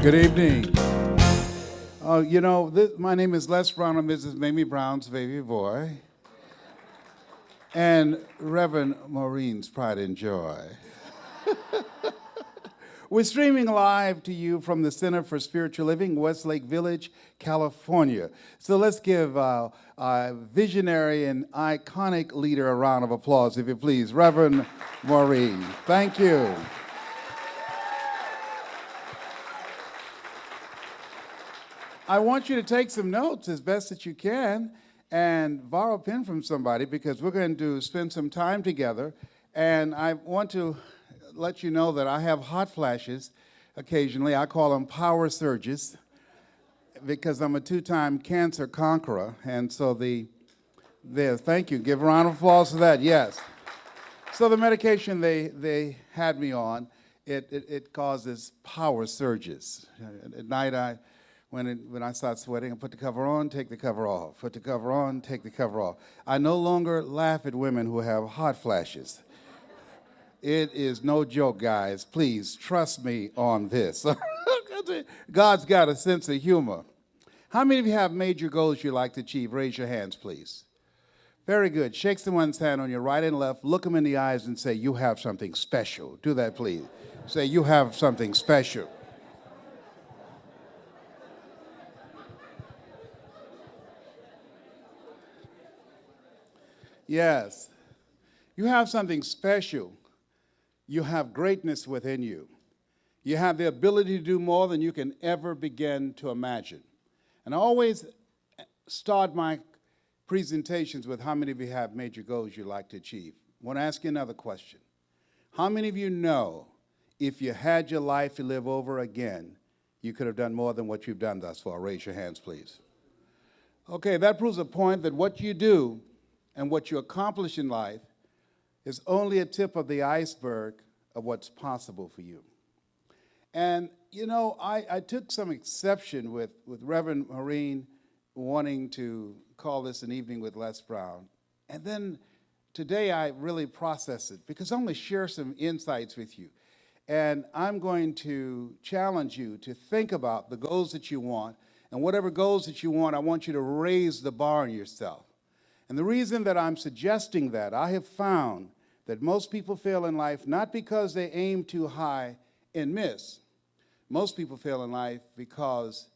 Good evening. My name is Les Brown. I'm Mrs. Mamie Brown's baby boy. And Reverend Maureen's pride and joy. We're streaming live to you from the Center for Spiritual Living, Westlake Village, California. So let's give our visionary and iconic leader a round of applause, if you please. Reverend Maureen. Thank you. I want you to take some notes as best that you can and borrow a pen from somebody because we're going to spend some time together. And I want to let you know that I have hot flashes occasionally. I call them power surges because I'm a two-time cancer conqueror. And so thank you. Give a round of applause for that, yes. So the medication they had me on, it causes power surges. At night, when I start sweating, I put the cover on, take the cover off. Put the cover on, take the cover off. I no longer laugh at women who have hot flashes. It is no joke, guys. Please trust me on this. God's got a sense of humor. How many of you have major goals you'd like to achieve? Raise your hands, please. Very good. Shake someone's hand on your right and left. Look them in the eyes and say, you have something special. Do that, please. Say, you have something special. Yes. You have something special. You have greatness within you. You have the ability to do more than you can ever begin to imagine. And I always start my presentations with how many of you have major goals you'd like to achieve. I want to ask you another question. How many of you know if you had your life to live over again, you could have done more than what you've done thus far? Raise your hands, please. Okay, that proves a point that what you do and what you accomplish in life is only a tip of the iceberg of what's possible for you. And, I took some exception with Reverend Maureen wanting to call this an evening with Les Brown. And then today I really processed it because I'm going to share some insights with you. And I'm going to challenge you to think about the goals that you want. And whatever goals that you want, I want you to raise the bar on yourself. And the reason that I'm suggesting that, I have found that most people fail in life not because they aim too high and miss. Most people fail in life because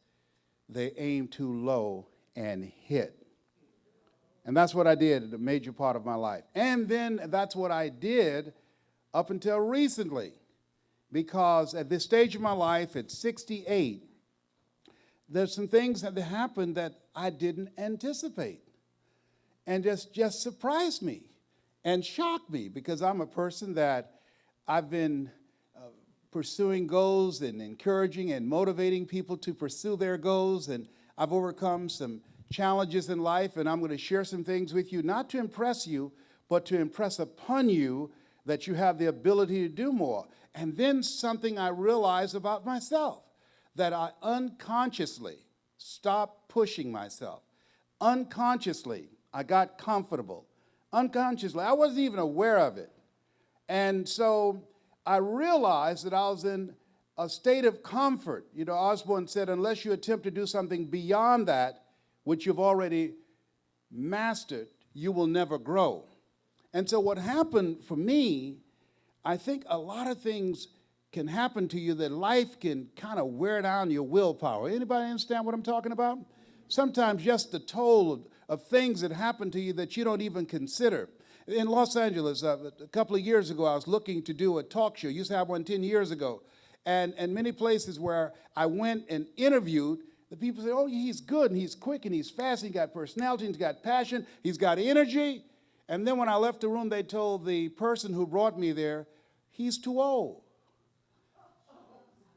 they aim too low and hit. And that's what I did a major part of my life. And then that's what I did up until recently. Because at this stage of my life, at 68, there's some things that happened that I didn't anticipate. And just surprised me and shocked me because I'm a person that I've been pursuing goals and encouraging and motivating people to pursue their goals. And I've overcome some challenges in life, and I'm going to share some things with you, not to impress you, but to impress upon you that you have the ability to do more. And then something I realized about myself, that I unconsciously stopped pushing myself. Unconsciously, I got comfortable. Unconsciously, I wasn't even aware of it. And so I realized that I was in a state of comfort. Osborne said, unless you attempt to do something beyond that, which you've already mastered, you will never grow. And so what happened for me, I think a lot of things can happen to you that life can kind of wear down your willpower. Anybody understand what I'm talking about? Sometimes just the toll of things that happen to you that you don't even consider. In Los Angeles, a couple of years ago, I was looking to do a talk show. Used to have one 10 years ago. And many places where I went and interviewed, the people say, oh, he's good, and he's quick, and he's fast, and he's got personality, and he's got passion, he's got energy. And then when I left the room, they told the person who brought me there, he's too old.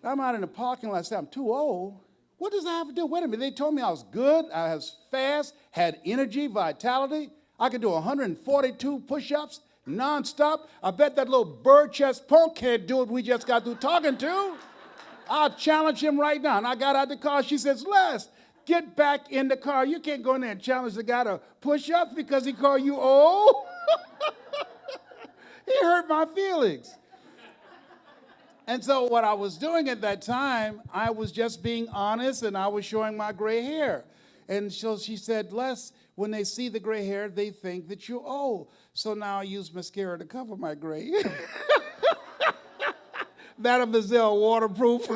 I'm out in the parking lot, I said, I'm too old? What does that have to do? Wait a minute, they told me I was good, I was fast, had energy, vitality. I could do 142 push-ups nonstop. I bet that little bird chest punk can't do it we just got through talking to. I'll challenge him right now. And I got out the car. She says, Les, get back in the car. You can't go in there and challenge the guy to push-ups because he called you old. He hurt my feelings. And so what I was doing at that time, I was just being honest, and I was showing my gray hair. And so she said, Les, when they see the gray hair, they think that you're old. So now I use mascara to cover my gray hair. That of Mazelle waterproof.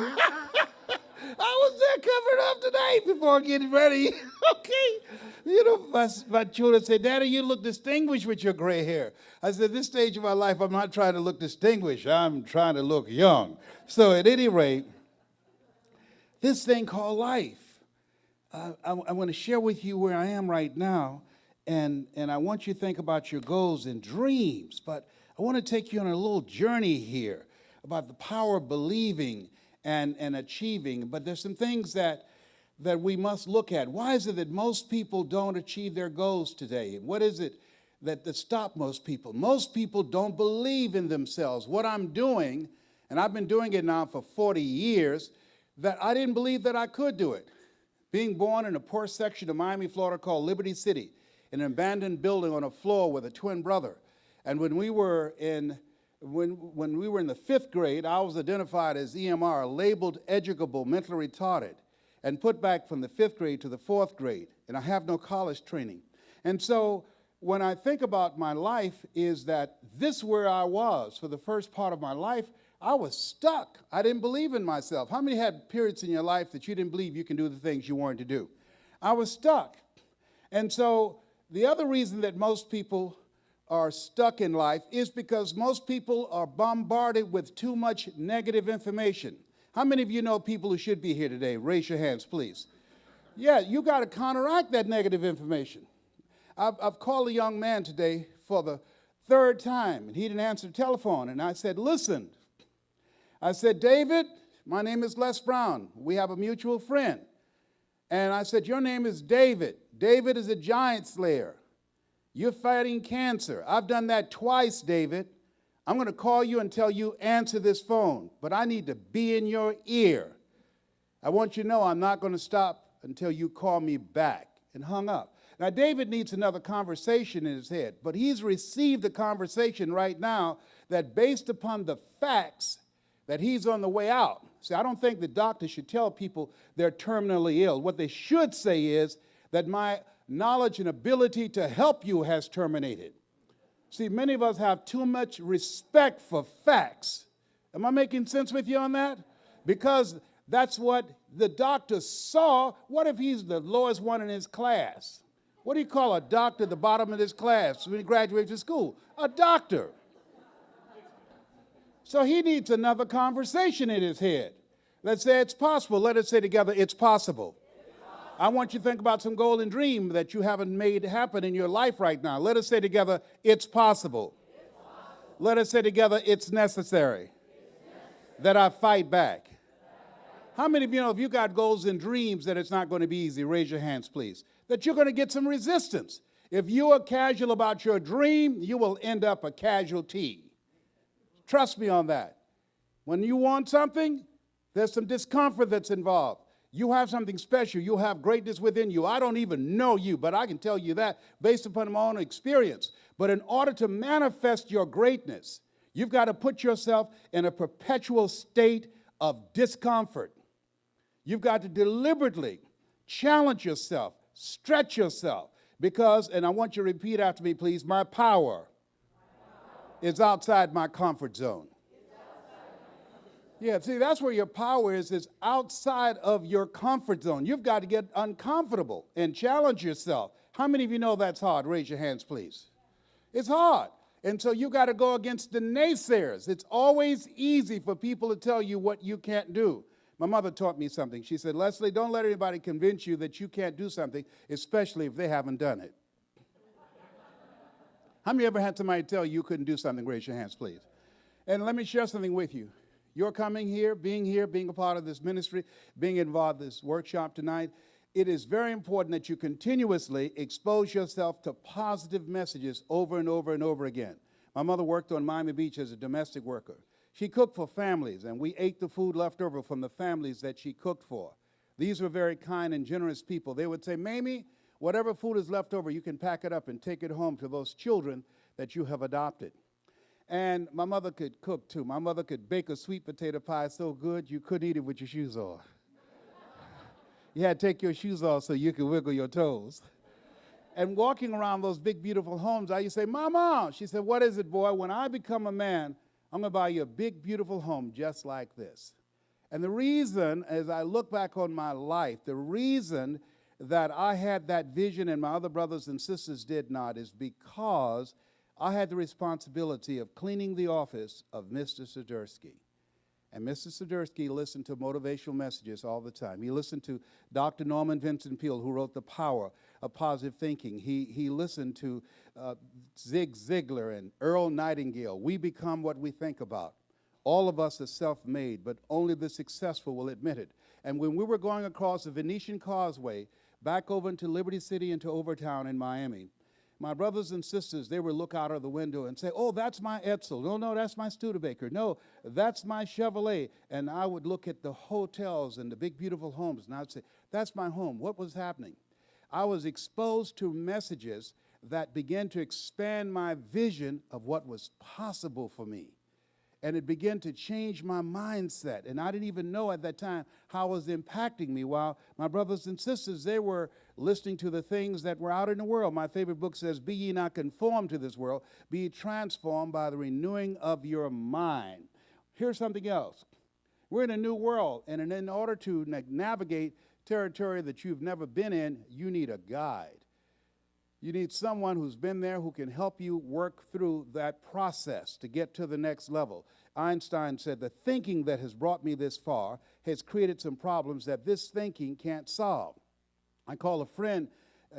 I was there covered up today before getting ready. Okay. You know, my children said, Daddy, you look distinguished with your gray hair. I said, this stage of my life, I'm not trying to look distinguished. I'm trying to look young. So at any rate, this thing called life, I want to share with you where I am right now, and I want you to think about your goals and dreams, but I want to take you on a little journey here about the power of believing and achieving. But there's some things that we must look at. Why is it that most people don't achieve their goals today? What is it that stop most people? Most people don't believe in themselves. What I'm doing, and I've been doing it now for 40 years, that I didn't believe that I could do it. Being born in a poor section of Miami, Florida called Liberty City, in an abandoned building on a floor with a twin brother. And when we were in the fifth grade, I was identified as EMR, labeled educable, mentally retarded, and put back from the fifth grade to the fourth grade. And I have no college training. And so when I think about my life is that this where I was for the first part of my life, I was stuck. I didn't believe in myself. How many had periods in your life that you didn't believe you can do the things you wanted to do? I was stuck. And so the other reason that most people are stuck in life is because most people are bombarded with too much negative information. How many of you know people who should be here today? Raise your hands, please. Yeah, you got to counteract that negative information. I've called a young man today for the third time, and he didn't answer the telephone. And I said, listen. I said, David, my name is Les Brown. We have a mutual friend. And I said, your name is David. David is a giant slayer. You're fighting cancer. I've done that twice, David. I'm going to call you and tell you, answer this phone. But I need to be in your ear. I want you to know I'm not going to stop until you call me back. And hung up. Now, David needs another conversation in his head. But he's received the conversation right now that based upon the facts that he's on the way out. See, I don't think the doctor should tell people they're terminally ill. What they should say is that my knowledge and ability to help you has terminated. See, many of us have too much respect for facts. Am I making sense with you on that? Because that's what the doctor saw. What if he's the lowest one in his class? What do you call a doctor at the bottom of his class when he graduates from school? A doctor. So he needs another conversation in his head. Let's say it's possible. Let us say together, it's possible. I want you to think about some golden dream that you haven't made happen in your life right now. Let us say together, it's possible. Let us say together, it's necessary. That I fight back. How many of you know if you got goals and dreams that it's not going to be easy? Raise your hands, please. That you're going to get some resistance. If you are casual about your dream, you will end up a casualty. Trust me on that. When you want something, there's some discomfort that's involved. You have something special. You have greatness within you. I don't even know you, but I can tell you that based upon my own experience. But in order to manifest your greatness, you've got to put yourself in a perpetual state of discomfort. You've got to deliberately challenge yourself, stretch yourself, because, and I want you to repeat after me, please, my power is outside my comfort zone. Yeah, see, that's where your power is outside of your comfort zone. You've got to get uncomfortable and challenge yourself. How many of you know that's hard? Raise your hands, please. It's hard. And so you got to go against the naysayers. It's always easy for people to tell you what you can't do. My mother taught me something. She said, Leslie, don't let anybody convince you that you can't do something, especially if they haven't done it. How many ever had somebody tell you couldn't do something? Raise your hands, please. And let me share something with you. You're coming here, being a part of this ministry, being involved in this workshop tonight. It is very important that you continuously expose yourself to positive messages over and over and over again. My mother worked on Miami Beach as a domestic worker. She cooked for families, and we ate the food left over from the families that she cooked for. These were very kind and generous people. They would say, Mamie, whatever food is left over, you can pack it up and take it home to those children that you have adopted. And my mother could cook, too. My mother could bake a sweet potato pie so good you couldn't eat it with your shoes on. You had to take your shoes off so you could wiggle your toes. And walking around those big, beautiful homes, I used to say, Mama, she said, what is it, boy? When I become a man, I'm going to buy you a big, beautiful home just like this. And the reason, as I look back on my life, the reason that I had that vision and my other brothers and sisters did not is because I had the responsibility of cleaning the office of Mr. Swiderski. And Mr. Swiderski listened to motivational messages all the time. He listened to Dr. Norman Vincent Peale, who wrote The Power of Positive Thinking. He listened to Zig Ziglar and Earl Nightingale. We become what we think about. All of us are self-made, but only the successful will admit it. And when we were going across the Venetian Causeway, back over into Liberty City into Overtown in Miami, my brothers and sisters, they would look out of the window and say, oh, that's my Edsel. No, that's my Studebaker. No, that's my Chevrolet. And I would look at the hotels and the big, beautiful homes, and I would say, that's my home. What was happening? I was exposed to messages that began to expand my vision of what was possible for me. And it began to change my mindset. And I didn't even know at that time how it was impacting me, while my brothers and sisters, they were listening to the things that were out in the world. My favorite book says, be ye not conformed to this world, be ye transformed by the renewing of your mind. Here's something else. We're in a new world, and in order to navigate territory that you've never been in, you need a guide. You need someone who's been there who can help you work through that process to get to the next level. Einstein said, the thinking that has brought me this far has created some problems that this thinking can't solve. I called a friend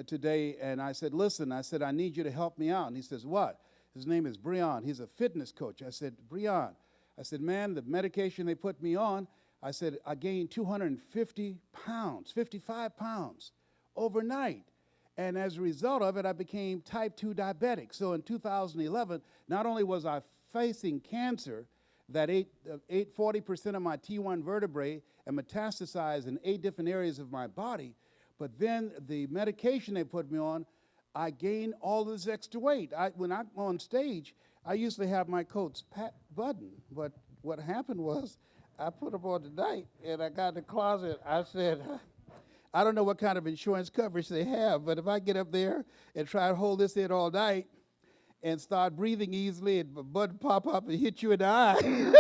today, and I said, listen, I need you to help me out. And he says, what? His name is Breon. He's a fitness coach. I said, Breon, man, the medication they put me on, I said, I gained 250 pounds, 55 pounds overnight. And as a result of it, I became type 2 diabetic. So in 2011, not only was I facing cancer that ate 40% of my T1 vertebrae and metastasized in 8 different areas of my body, but then the medication they put me on, I gained all this extra weight. When I'm on stage, I usually have my coats buttoned. But what happened was I put them on tonight, and I got in the closet. I said, I don't know what kind of insurance coverage they have, but if I get up there and try to hold this in all night and start breathing easily and my button pop up and hit you in the eye,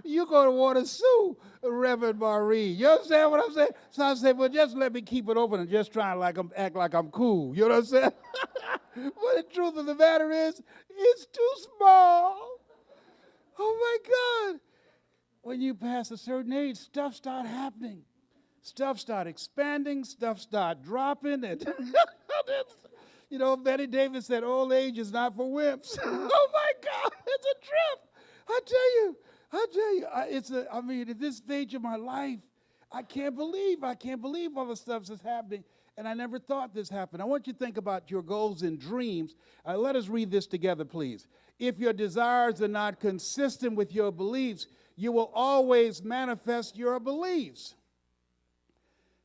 you're going to want to sue Reverend Maureen. You understand what I'm saying? So I said, well, just let me keep it open and just try to act like I'm cool. You know what I'm saying? But the truth of the matter is, it's too small. Oh, my God. When you pass a certain age, stuff starts happening. Stuff start expanding, stuff start dropping, and you know, Betty Davis said, old age is not for wimps. Oh my God, it's a trip. I tell you, at this stage of my life, I can't believe all the stuff that's happening, and I never thought this happened. I want you to think about your goals and dreams. Let us read this together, please. If your desires are not consistent with your beliefs, you will always manifest your beliefs.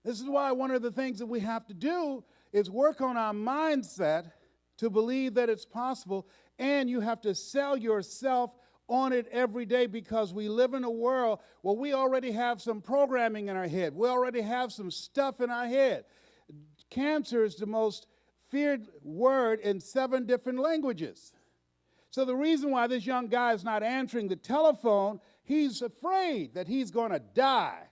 This is why one of the things that we have to do is work on our mindset to believe that it's possible, and you have to sell yourself on it every day, because we live in a world where we already have some programming in our head. We already have some stuff in our head. Cancer is the most feared word in 7 different languages. So the reason why this young guy is not answering the telephone, he's afraid that he's going to die.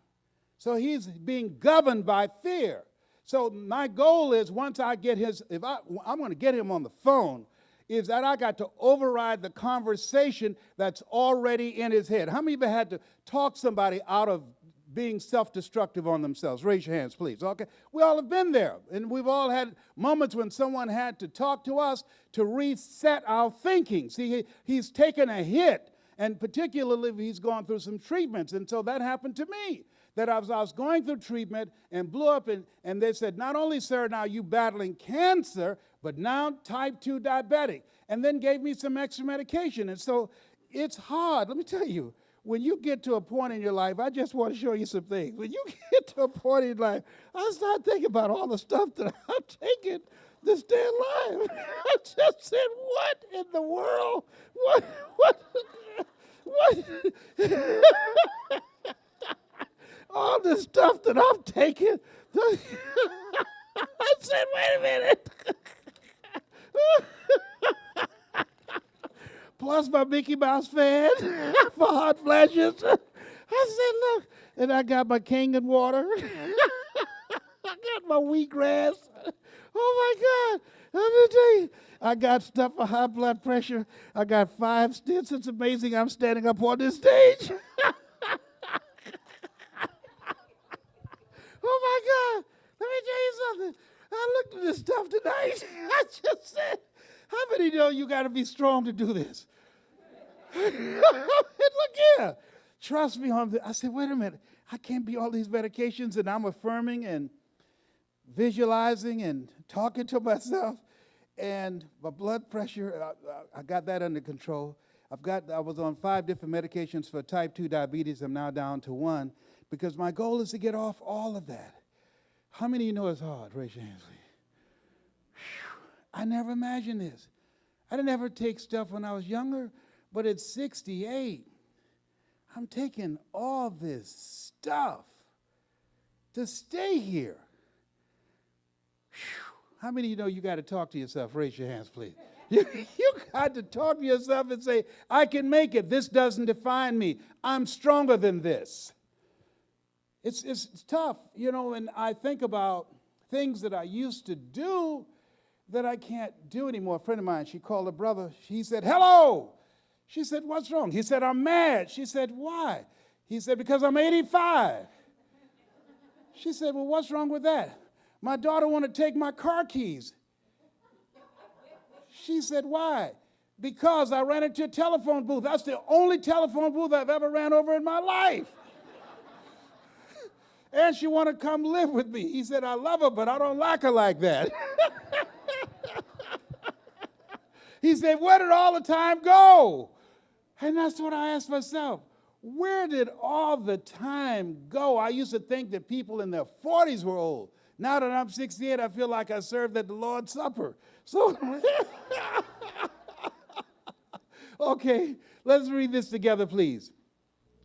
So he's being governed by fear. So my goal is, once I get I'm going to get him on the phone, is that I got to override the conversation that's already in his head. How many of you had to talk somebody out of being self-destructive on themselves? Raise your hands, please. Okay, we all have been there, and we've all had moments when someone had to talk to us to reset our thinking. See, he's taken a hit, and particularly if he's gone through some treatments, and so that happened to me. That I was going through treatment and blew up, and they said, not only, sir, now you battling cancer, but now type 2 diabetic, and then gave me some extra medication. And so it's hard. Let me tell you, when you get to a point in your life, I just want to show you some things. When you get to a point in life, I start thinking about all the stuff that I've taken, to stay alive. I just said, what in the world? What? All the stuff that I'm taking. I said, wait a minute. Plus my Mickey Mouse fan for hot flashes. I said, look, and I got my Kangen water. I got my wheatgrass. Oh, my God. Let me tell you, I got stuff for high blood pressure. I got 5 stents. It's amazing I'm standing up on this stage. Oh, my God. Let me tell you something. I looked at this stuff tonight. I just said, how many know you got to be strong to do this? And look here. Trust me on this. I said, wait a minute. I can't be all these medications, and I'm affirming and visualizing and talking to myself. And my blood pressure, I got that under control. I was on 5 different medications for type 2 diabetes. I'm now down to 1 because my goal is to get off all of that. How many of you know it's hard? Raise your hands, please. I never imagined this. I didn't ever take stuff when I was younger, but at 68, I'm taking all this stuff to stay here. How many of you know you got to talk to yourself? Raise your hands, please. You got to talk to yourself and say, I can make it. This doesn't define me. I'm stronger than this. It's tough, you know, and I think about things that I used to do that I can't do anymore. A friend of mine, she called her brother. He said, hello. She said, what's wrong? He said, I'm mad. She said, why? He said, because I'm 85. She said, well, what's wrong with that? My daughter wanted to take my car keys. She said, why? Because I ran into a telephone booth. That's the only telephone booth I've ever ran over in my life. And she wanted to come live with me. He said, I love her, but I don't like her like that. He said, where did all the time go? And that's what I asked myself. Where did all the time go? I used to think that people in their 40s were old. Now that I'm 68, I feel like I served at the Lord's Supper. So, okay, let's read this together, please.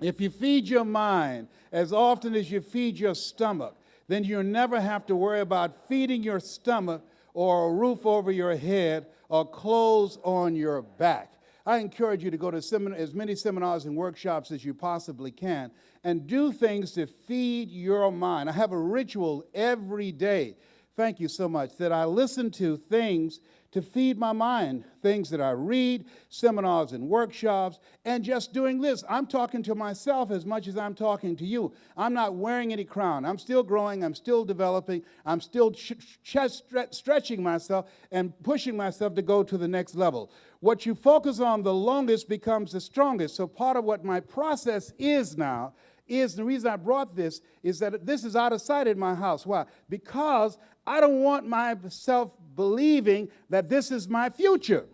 If you feed your mind as often as you feed your stomach, then you'll never have to worry about feeding your stomach or a roof over your head or clothes on your back. I encourage you to go to as many seminars and workshops as you possibly can and do things to feed your mind. I have a ritual every day, thank you so much, that I listen to things to feed my mind, things that I read, seminars and workshops, and just doing this. I'm talking to myself as much as I'm talking to you. I'm not wearing any crown. I'm still growing. I'm still developing. I'm still stretching myself and pushing myself to go to the next level. What you focus on the longest becomes the strongest. So part of what my process is now is, the reason I brought this, is that this is out of sight in my house. Why? Because I don't want myself believing that this is my future.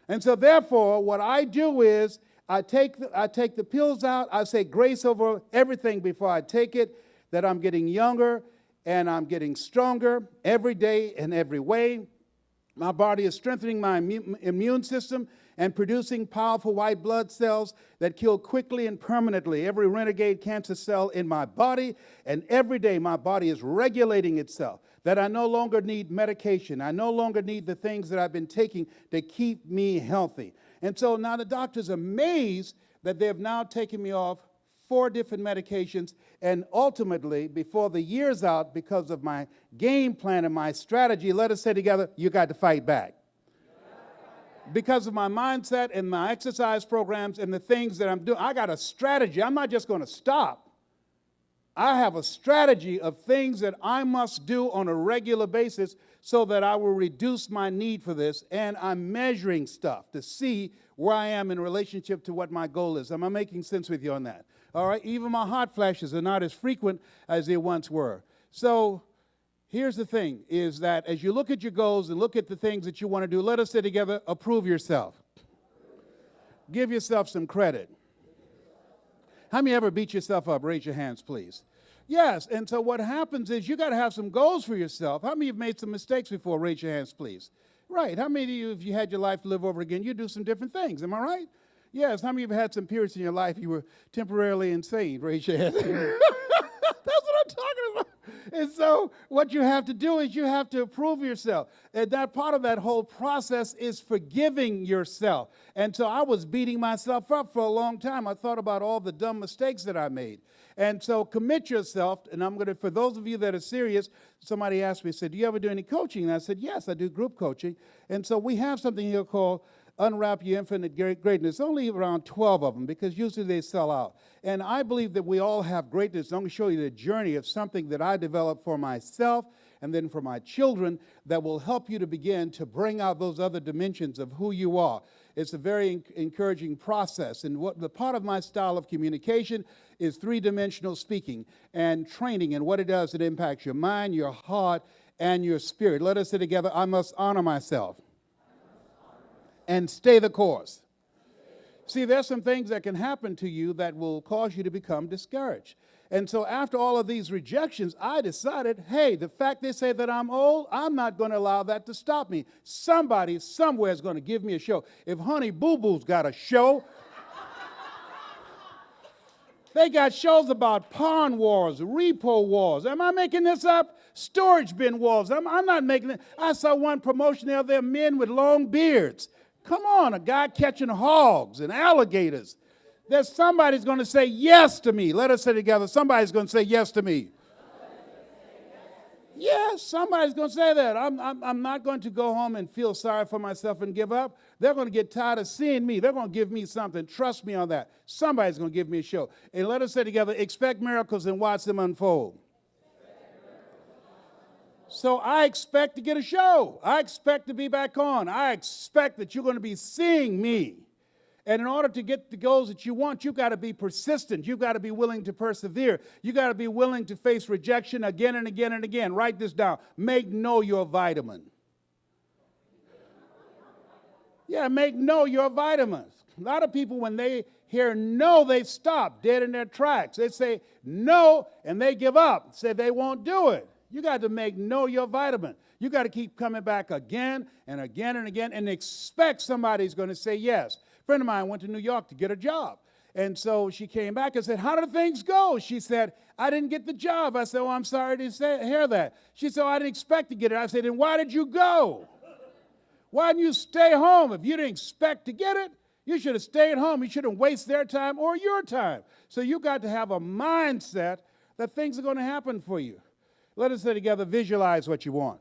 And so therefore, what I do is I take the pills out. I say grace over everything before I take it, that I'm getting younger and I'm getting stronger every day in every way. My body is strengthening my immune system and producing powerful white blood cells that kill quickly and permanently every renegade cancer cell in my body. And every day my body is regulating itself, that I no longer need medication. I no longer need the things that I've been taking to keep me healthy. And so now the doctor's amazed that they have now taken me off 4 different medications, and ultimately, before the year's out, because of my game plan and my strategy, let us say together, you got to fight back. Because of my mindset and my exercise programs and the things that I'm doing, I got a strategy. I'm not just going to stop. I have a strategy of things that I must do on a regular basis so that I will reduce my need for this, and I'm measuring stuff to see where I am in relationship to what my goal is. Am I making sense with you on that? All right, even my hot flashes are not as frequent as they once were. So here's the thing, is that as you look at your goals and look at the things that you want to do, let us say together, approve yourself. Give yourself some credit. How many ever beat yourself up? Raise your hands, please. Yes, and so what happens is you got to have some goals for yourself. How many of you have made some mistakes before? Raise your hands, please. Right. How many of you, if you had your life to live over again, you do some different things? Am I right? Yes. How many of you have had some periods in your life you were temporarily insane? Raise your hand. That's what I'm talking about. And so what you have to do is you have to approve yourself. And that part of that whole process is forgiving yourself. And so I was beating myself up for a long time. I thought about all the dumb mistakes that I made. And so commit yourself, and I'm going to, for those of you that are serious, somebody asked me, said, do you ever do any coaching? And I said, yes, I do group coaching. And so we have something here called Unwrap Your Infinite Greatness. Only around 12 of them, because usually they sell out. And I believe that we all have greatness. I'm going to show you the journey of something that I developed for myself and then for my children that will help you to begin to bring out those other dimensions of who you are. It's a very encouraging process. And what the part of my style of communication is three-dimensional speaking and training. And what it does, it impacts your mind, your heart, and your spirit. Let us say together, I must honor myself and stay the course. See, there's some things that can happen to you that will cause you to become discouraged. And so after all of these rejections, I decided, hey, the fact they say that I'm old, I'm not going to allow that to stop me. Somebody somewhere is going to give me a show. If Honey Boo Boo's got a show, they got shows about pawn wars, repo wars. Am I making this up? Storage bin wars. I'm not making it. I saw one promotion there, there men with long beards. Come on, a guy catching hogs and alligators. There's somebody's going to say yes to me. Let us say together, somebody's going to say yes to me. Yes, somebody's going to say that. I'm not going to go home and feel sorry for myself and give up. They're going to get tired of seeing me. They're going to give me something. Trust me on that. Somebody's going to give me a show. And let us say together, expect miracles and watch them unfold. So I expect to get a show. I expect to be back on. I expect that you're going to be seeing me. And in order to get the goals that you want, you've got to be persistent. You've got to be willing to persevere. You've got to be willing to face rejection again and again and again. Write this down. Make no your vitamin. Yeah, make no your vitamins. A lot of people, when they hear no, they stop dead in their tracks. They say no, and they give up, say they won't do it. You got to make no your vitamin. You got to keep coming back again and again and again and expect somebody's going to say yes. A friend of mine went to New York to get a job. And so she came back and said, how did things go? She said, I didn't get the job. I said, oh, I'm sorry to hear that. She said, oh, I didn't expect to get it. I said, then why did you go? Why didn't you stay home? If you didn't expect to get it, you should have stayed home. You shouldn't waste their time or your time. So you got to have a mindset that things are going to happen for you. Let us say together, visualize what you want.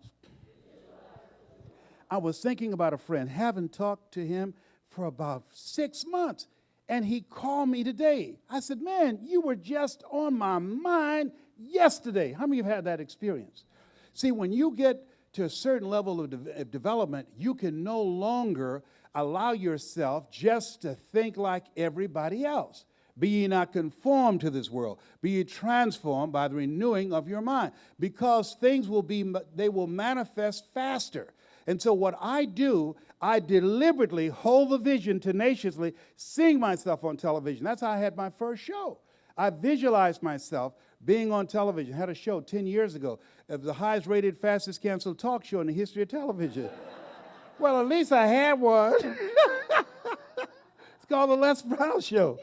I was thinking about a friend, haven't talked to him for about 6 months, and he called me today. I said, man, you were just on my mind yesterday. How many of you have had that experience? See, when you get to a certain level of development, you can no longer allow yourself just to think like everybody else. Be ye not conformed to this world. Be ye transformed by the renewing of your mind. Because things they will manifest faster. And so what I do, I deliberately hold the vision tenaciously, seeing myself on television. That's how I had my first show. I visualized myself being on television. I had a show 10 years ago. It was the highest rated, fastest canceled talk show in the history of television. Well, at least I had one. It's called the Les Brown Show.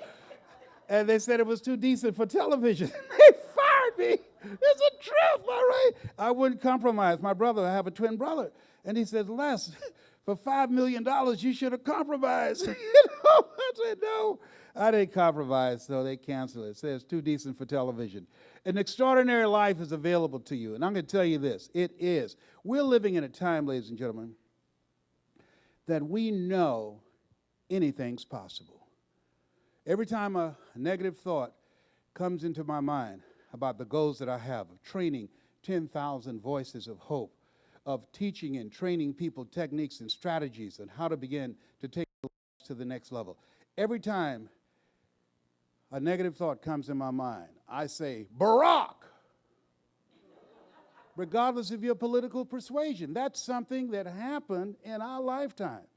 And they said it was too decent for television. They fired me. It's a trip, all right? I wouldn't compromise. My brother, I have a twin brother. And he said, Les, for $5 million, you should have compromised. I said, no, I didn't compromise, so they canceled it. It says too decent for television. An extraordinary life is available to you. And I'm going to tell you this, it is. We're living in a time, ladies and gentlemen, that we know anything's possible. Every time a negative thought comes into my mind about the goals that I have of training 10,000 voices of hope, of teaching and training people techniques and strategies and how to begin to take lives to the next level. Every time a negative thought comes in my mind, I say, Barack, regardless of your political persuasion. That's something that happened in our lifetime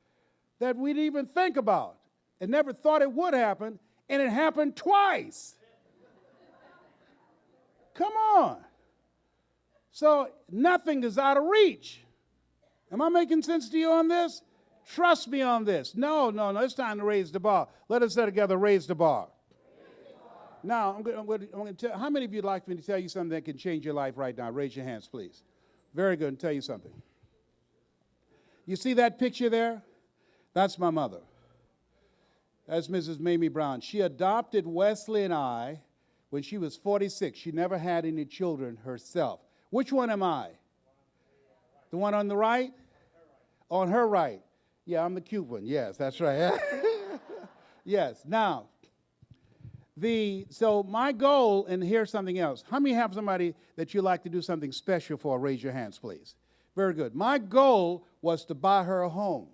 that we didn't even think about and never thought it would happen, and it happened twice. Come on. So nothing is out of reach. Am I making sense to you on this? Trust me on this. No. It's time to raise the bar. Let us say together, raise the bar. Now, I'm going to tell, how many of you would like me to tell you something that can change your life right now? Raise your hands, please. Very good. I'll tell you something. You see that picture there? That's my mother. That's Mrs. Mamie Brown. She adopted Wesley and I when she was 46. She never had any children herself. Which one am I? The one on the right? On her right. Yeah, I'm the cute one. Yes, that's right. Yes. Now, so my goal, and here's something else. How many have somebody that you like to do something special for? Raise your hands, please. Very good. My goal was to buy her a home.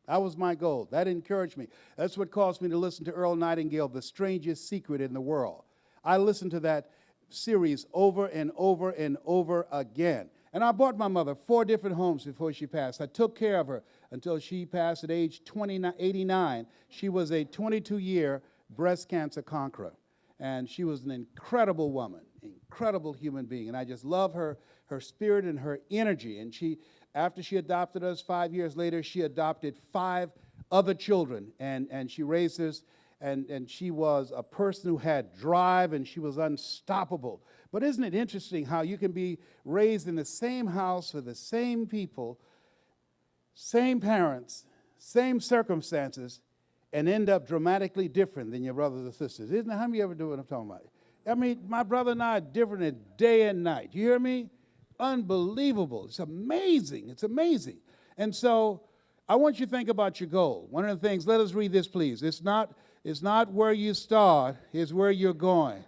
That was my goal. That encouraged me. That's what caused me to listen to Earl Nightingale, The Strangest Secret in the World. I listened to that series over and over and over again. And I bought my mother 4 different homes before she passed. I took care of her until she passed at age 89. She was a 22-year breast cancer conqueror. And she was an incredible woman, incredible human being. And I just love her spirit and her energy. And after she adopted us 5 years later, she adopted 5 other children. And she raised us, and she was a person who had drive, and she was unstoppable. But isn't it interesting how you can be raised in the same house with the same people, same parents, same circumstances, and end up dramatically different than your brothers and sisters? Isn't it? How many ever do what I'm talking about? I mean, my brother and I are different in day and night. You hear me? Unbelievable. It's amazing. It's amazing. And so I want you to think about your goal. One of the things, let us read this, please. It's not where you start, it's where you're going.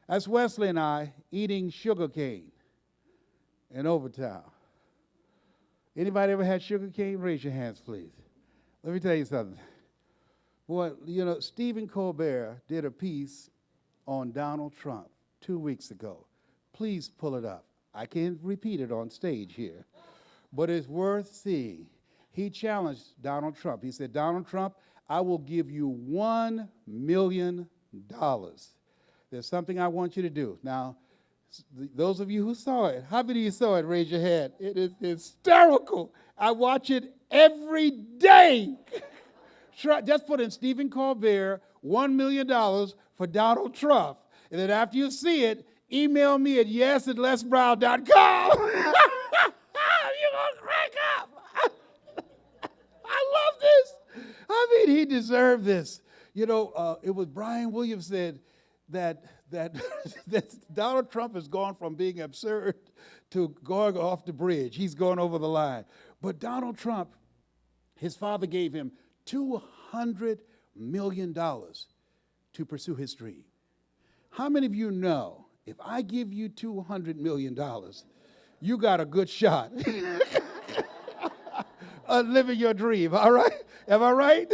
That's Wesley and I eating sugar cane in Overtown. Anybody ever had sugar cane? Raise your hands, please. Let me tell you something. Boy, Stephen Colbert did a piece on Donald Trump 2 weeks ago. Please pull it up. I can't repeat it on stage here, but it's worth seeing. He challenged Donald Trump. He said, Donald Trump, I will give you $1 million. There's something I want you to do. Now, those of you who saw it, how many of you saw it? Raise your hand. It is hysterical. I watch it every day. Just put in Stephen Colbert, $1 million for Donald Trump. And then after you see it, email me at yes@lesbrown.com. You're going to crack up. I love this. I mean, he deserved this. It was Brian Williams said that Donald Trump has gone from being absurd to going off the bridge. He's going over the line. But Donald Trump, his father gave him $200 million to pursue his dream. How many of you know if I give you $200 million, you got a good shot of living your dream, all right? Am I right?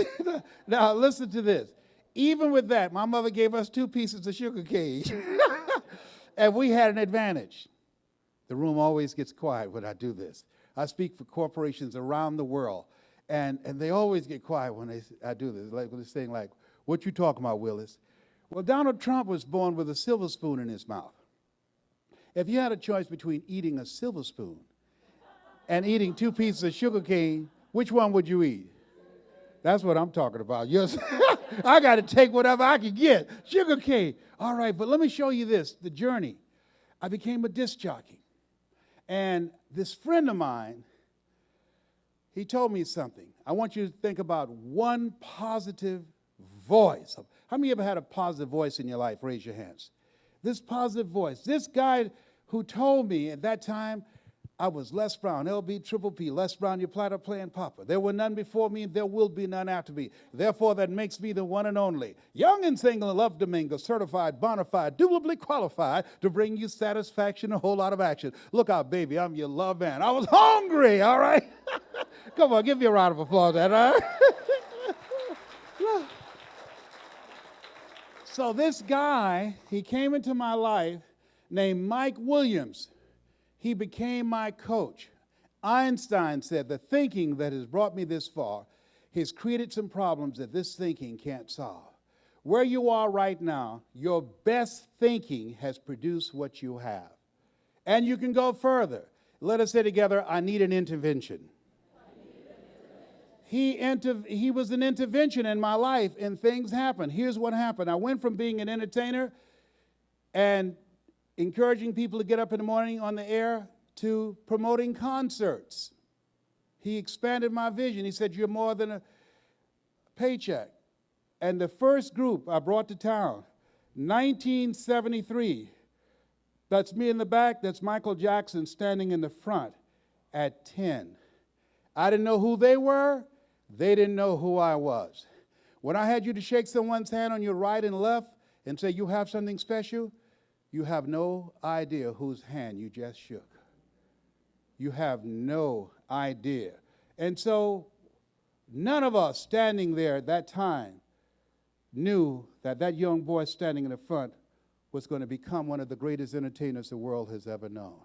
Now, listen to this. Even with that, my mother gave us 2 pieces of sugar cane, and we had an advantage. The room always gets quiet when I do this. I speak for corporations around the world, and they always get quiet when I do this. Like when they're saying, like, what you talking about, Willis? Well, Donald Trump was born with a silver spoon in his mouth. If you had a choice between eating a silver spoon and eating 2 pieces of sugar cane, which one would you eat? That's what I'm talking about. Yes. I got to take whatever I can get. Sugar cane. All right, but let me show you this, the journey. I became a disc jockey. And this friend of mine, he told me something. I want you to think about one positive voice. How many of you ever had a positive voice in your life? Raise your hands. This positive voice. This guy who told me at that time, I was Les Brown, LB Triple P, Les Brown, your platter playing papa. There were none before me, and there will be none after me. Therefore, that makes me the one and only. Young and single, love to mingle, certified, bona fide, duly qualified to bring you satisfaction, a whole lot of action. Look out, baby, I'm your love man. I was hungry, all right? Come on, give me a round of applause, all right? So this guy, he came into my life named Mike Williams. He became my coach. Einstein said, the thinking that has brought me this far has created some problems that this thinking can't solve. Where you are right now, your best thinking has produced what you have. And you can go further. Let us say together, I need an intervention. He was an intervention in my life, and things happened. Here's what happened. I went from being an entertainer and encouraging people to get up in the morning on the air to promoting concerts. He expanded my vision. He said, you're more than a paycheck. And the first group I brought to town, 1973, that's me in the back, that's Michael Jackson standing in the front at 10. I didn't know who they were. They didn't know who I was. When I had you to shake someone's hand on your right and left and say, you have something special, you have no idea whose hand you just shook. You have no idea. And so none of us standing there at that time knew that that young boy standing in the front was going to become one of the greatest entertainers the world has ever known.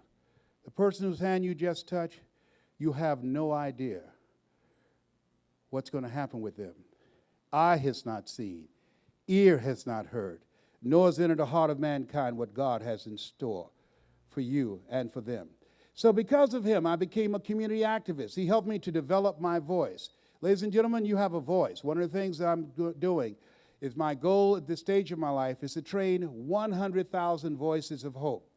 The person whose hand you just touched, you have no idea what's going to happen with them. Eye has not seen, ear has not heard, nor has entered the heart of mankind what God has in store for you and for them. So because of him, I became a community activist. He helped me to develop my voice. Ladies and gentlemen, you have a voice. One of the things that I'm doing is my goal at this stage of my life is to train 100,000 voices of hope.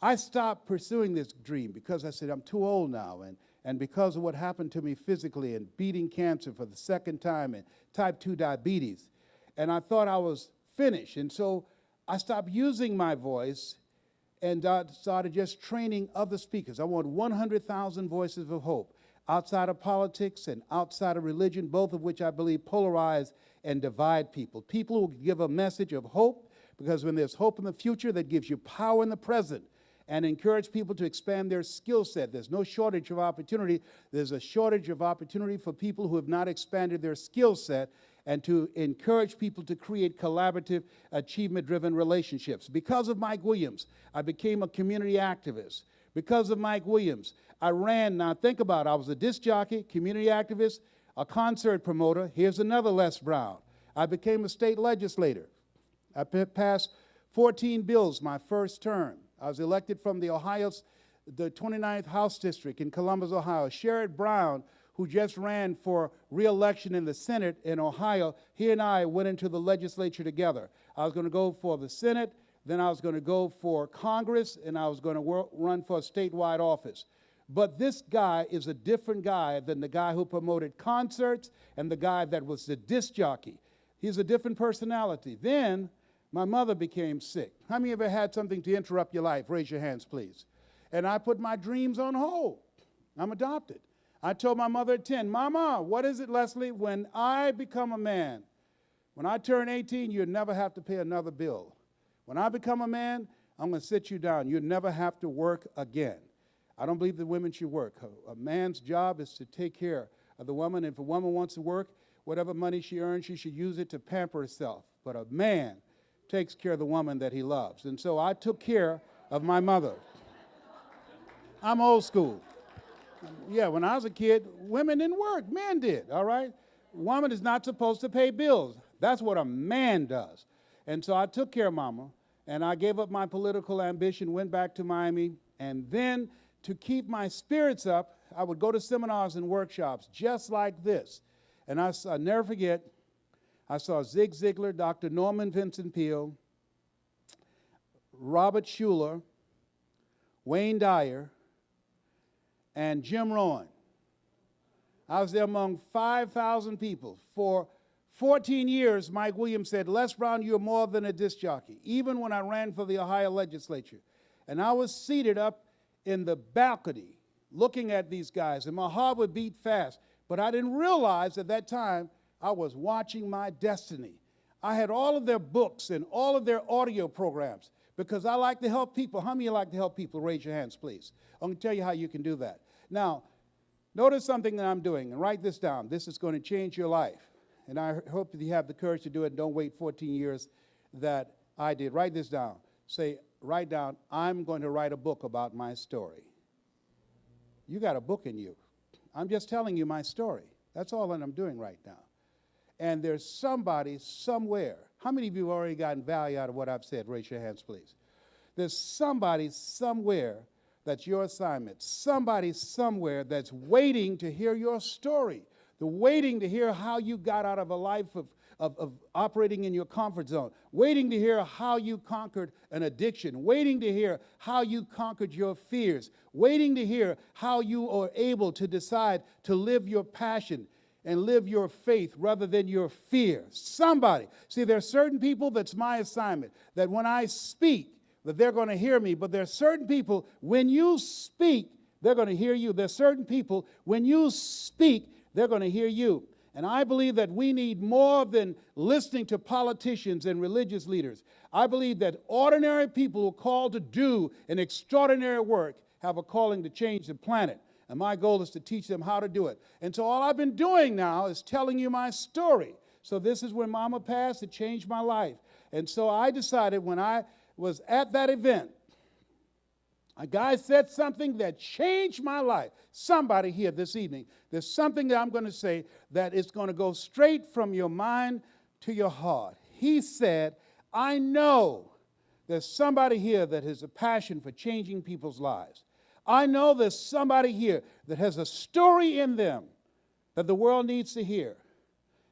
I stopped pursuing this dream because I said, I'm too old now, and because of what happened to me physically and beating cancer for the second time and type 2 diabetes. And I thought I was finished. And so I stopped using my voice and started just training other speakers. I want 100,000 voices of hope outside of politics and outside of religion, both of which I believe polarize and divide people. People who give a message of hope, because when there's hope in the future, that gives you power in the present, and encourage people to expand their skill set. There's no shortage of opportunity. There's a shortage of opportunity for people who have not expanded their skill set, and to encourage people to create collaborative, achievement-driven relationships. Because of Mike Williams, I became a community activist. Because of Mike Williams, I ran, now think about it, I was a disc jockey, community activist, a concert promoter. Here's another Les Brown. I became a state legislator. I passed 14 bills my first term. I was elected from the 29th House District in Columbus, Ohio. Sherrod Brown, who just ran for re-election in the Senate in Ohio, he and I went into the legislature together. I was going to go for the Senate, then I was going to go for Congress, and I was going to run for a statewide office. But this guy is a different guy than the guy who promoted concerts and the guy that was the disc jockey. He's a different personality. Then my mother became sick. How many of you ever had something to interrupt your life? Raise your hands, please. And I put my dreams on hold. I'm adopted. I told my mother at 10, Mama, what is it, Leslie? When I become a man, when I turn 18, you'll never have to pay another bill. When I become a man, I'm going to sit you down. You'll never have to work again. I don't believe that women should work. A man's job is to take care of the woman. If a woman wants to work, whatever money she earns, she should use it to pamper herself. But a man takes care of the woman that he loves. And so I took care of my mother. I'm old school. Yeah, when I was a kid, women didn't work. Men did, all right? Woman is not supposed to pay bills. That's what a man does. And so I took care of Mama, and I gave up my political ambition, went back to Miami, and then to keep my spirits up, I would go to seminars and workshops just like this. And I'll never forget, I saw Zig Ziglar, Dr. Norman Vincent Peale, Robert Schuller, Wayne Dyer, and Jim Rohn. I was there among 5,000 people. For 14 years, Mike Williams said, Les Brown, you're more than a disc jockey, even when I ran for the Ohio legislature. And I was seated up in the balcony looking at these guys, and my heart would beat fast. But I didn't realize at that time I was watching my destiny. I had all of their books and all of their audio programs because I like to help people. How many of you like to help people? Raise your hands, please. I'm going to tell you how you can do that. Now, notice something that I'm doing, and write this down. This is going to change your life. And I hope that you have the courage to do it and don't wait 14 years that I did. Write this down. Write down, I'm going to write a book about my story. You got a book in you. I'm just telling you my story. That's all that I'm doing right now. And there's somebody somewhere. How many of you have already gotten value out of what I've said? Raise your hands, please. There's somebody somewhere that's your assignment. Somebody somewhere that's waiting to hear your story. They're waiting to hear how you got out of a life of operating in your comfort zone, waiting to hear how you conquered an addiction, waiting to hear how you conquered your fears, waiting to hear how you are able to decide to live your passion and live your faith rather than your fear. Somebody. See, there are certain people that's my assignment, that when I speak, that they're going to hear me, but there are certain people, when you speak, they're going to hear you. There are certain people, when you speak, they're going to hear you. And I believe that we need more than listening to politicians and religious leaders. I believe that ordinary people who are called to do an extraordinary work have a calling to change the planet. And my goal is to teach them how to do it. And so all I've been doing now is telling you my story. So this is when Mama passed. It changed my life. And so I decided when I was at that event, a guy said something that changed my life. Somebody here this evening, there's something that I'm going to say that is going to go straight from your mind to your heart. He said, I know there's somebody here that has a passion for changing people's lives. I know there's somebody here that has a story in them that the world needs to hear.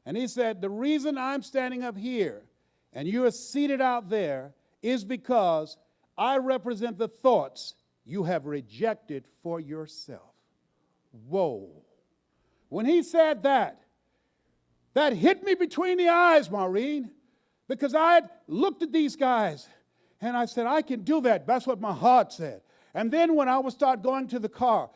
And he said, the reason I'm standing up here and you're seated out there is because I represent the thoughts you have rejected for yourself. Whoa. When he said that hit me between the eyes, Maureen, because I had looked at these guys and I said, I can do that. That's what my heart said. And then when I would start going to the car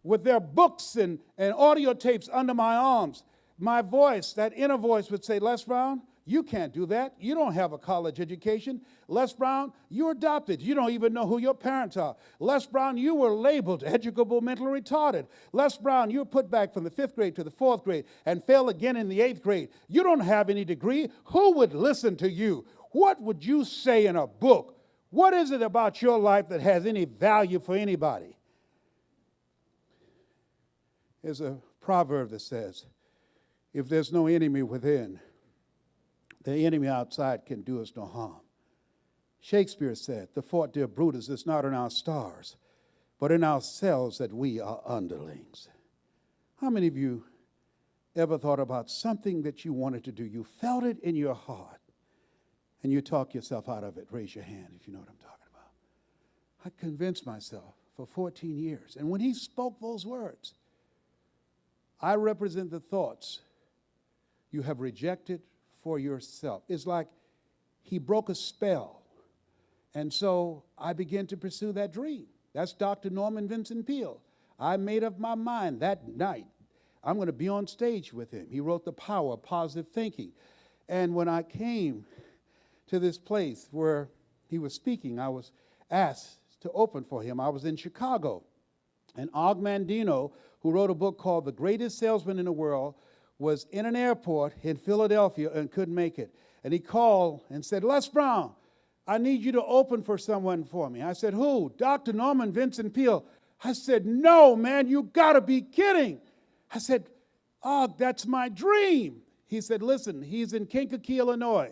with their books and audio tapes under my arms, my voice, that inner voice would say, Les Brown, you can't do that. You don't have a college education. Les Brown, you're adopted. You don't even know who your parents are. Les Brown, you were labeled educable mentally retarded. Les Brown, you were put back from the 5th grade to the 4th grade and failed again in the 8th grade. You don't have any degree. Who would listen to you? What would you say in a book? What is it about your life that has any value for anybody? There's a proverb that says, if there's no enemy within, the enemy outside can do us no harm. Shakespeare said, the fault, dear Brutus, is not in our stars, but in ourselves that we are underlings. How many of you ever thought about something that you wanted to do? You felt it in your heart, and you talk yourself out of it. Raise your hand if you know what I'm talking about. I convinced myself for 14 years. And when he spoke those words, I represent the thoughts you have rejected for yourself. It's like he broke a spell. And so I began to pursue that dream. That's Dr. Norman Vincent Peale. I made up my mind that night, I'm going to be on stage with him. He wrote The Power of Positive Thinking. And when I came to this place where he was speaking, I was asked to open for him. I was in Chicago. And Og Mandino, who wrote a book called The Greatest Salesman in the World, was in an airport in Philadelphia and couldn't make it. And he called and said, Les Brown, I need you to open for someone for me. I said, who? Dr. Norman Vincent Peale. I said, no, man, you got to be kidding. I said, oh, that's my dream. He said, listen, he's in Kankakee, Illinois.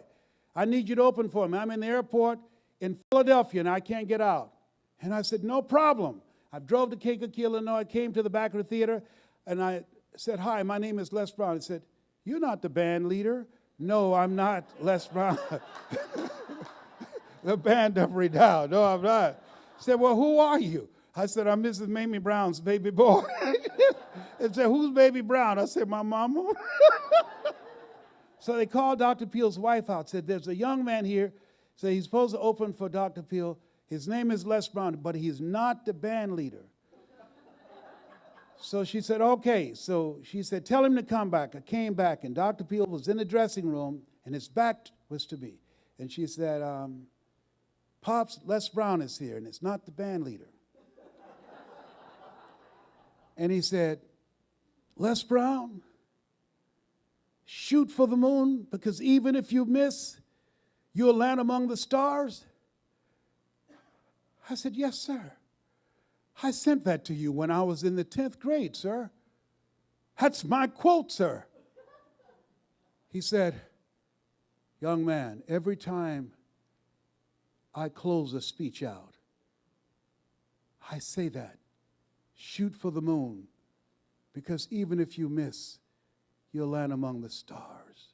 I need you to open for him. I'm in the airport in Philadelphia, and I can't get out. And I said, no problem. I drove to Kankakee, Illinois, came to the back of the theater, and I said, hi, my name is Les Brown. He said, you're not the band leader. No, I'm not Les Brown. The band of Redown. No, I'm not. He said, well, who are you? I said, I'm Mrs. Mamie Brown's baby boy. He said, who's baby Brown? I said, my mama. So they called Dr. Peele's wife out, said, there's a young man here. So he's supposed to open for Dr. Peele. His name is Les Brown, but he's not the band leader. So she said, okay. So she said, tell him to come back. I came back, and Dr. Peele was in the dressing room, and his back was to me. And she said, Pops, Les Brown is here, and it's not the band leader. And he said, Les Brown, shoot for the moon, because even if you miss, you'll land among the stars. I said, yes, sir. I sent that to you when I was in the 10th grade, sir. That's my quote, sir. He said, young man, every time I close a speech out, I say that. Shoot for the moon, because even if you miss, you'll land among the stars.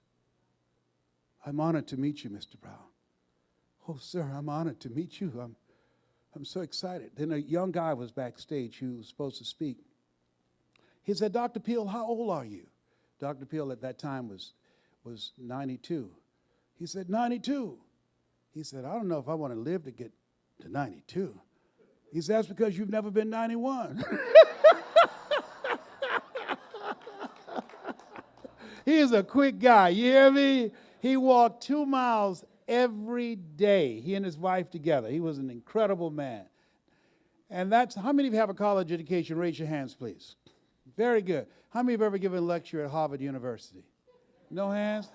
I'm honored to meet you, Mr. Brown. Oh, sir, I'm honored to meet you. I'm so excited. Then a young guy was backstage who was supposed to speak. He said, Dr. Peel, how old are you? Dr. Peel at that time was 92. He said, 92. He said, I don't know if I want to live to get to 92. He said, that's because you've never been 91. He is a quick guy, you hear me? He walked 2 miles every day, he and his wife together. He was an incredible man. And that's, how many of you have a college education? Raise your hands, please. Very good. How many have ever given a lecture at Harvard University? No hands?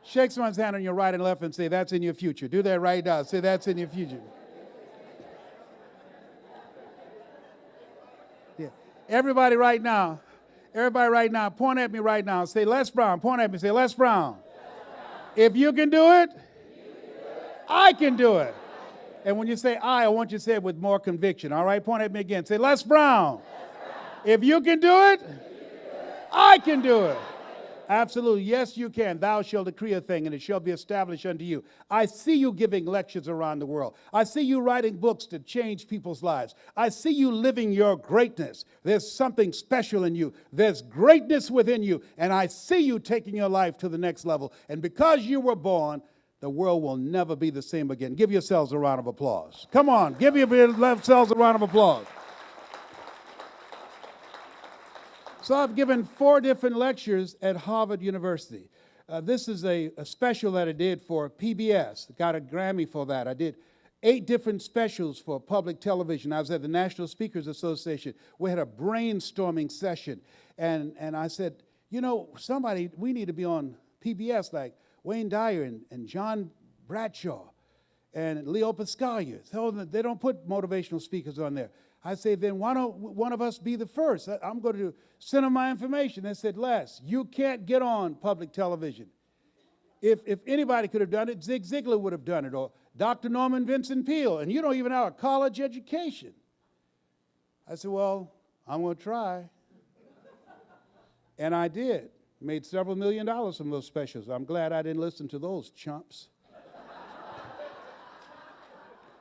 Shake someone's hand on your right and left and say, that's in your future. Do that right now. Say, that's in your future. Yeah. Everybody right now, point at me right now. Say, Les Brown. Point at me. Say, Les Brown. If you can do it, I can do it. And when you say I want you to say it with more conviction. All right? Point at me again. Say, Les Brown. If you can do it, I can do it. Absolutely. Yes, you can. Thou shalt decree a thing, and it shall be established unto you. I see you giving lectures around the world. I see you writing books to change people's lives. I see you living your greatness. There's something special in you. There's greatness within you. And I see you taking your life to the next level. And because you were born, the world will never be the same again. Give yourselves a round of applause. Come on. Give yourselves a round of applause. So I've given 4 different lectures at Harvard University. This is a special that I did for PBS. Got a Grammy for that. I did 8 different specials for public television. I was at the National Speakers Association. We had a brainstorming session. And I said, you know, we need to be on PBS like Wayne Dyer and John Bradshaw and Leo Pascalia. So they don't put motivational speakers on there. I say, then why don't one of us be the first? I'm going to send them my information. They said, Les, you can't get on public television. If anybody could have done it, Zig Ziglar would have done it, or Dr. Norman Vincent Peale, and you don't even have a college education. I said, well, I'm going to try. And I did. Made several $1 million from those specials. I'm glad I didn't listen to those chumps.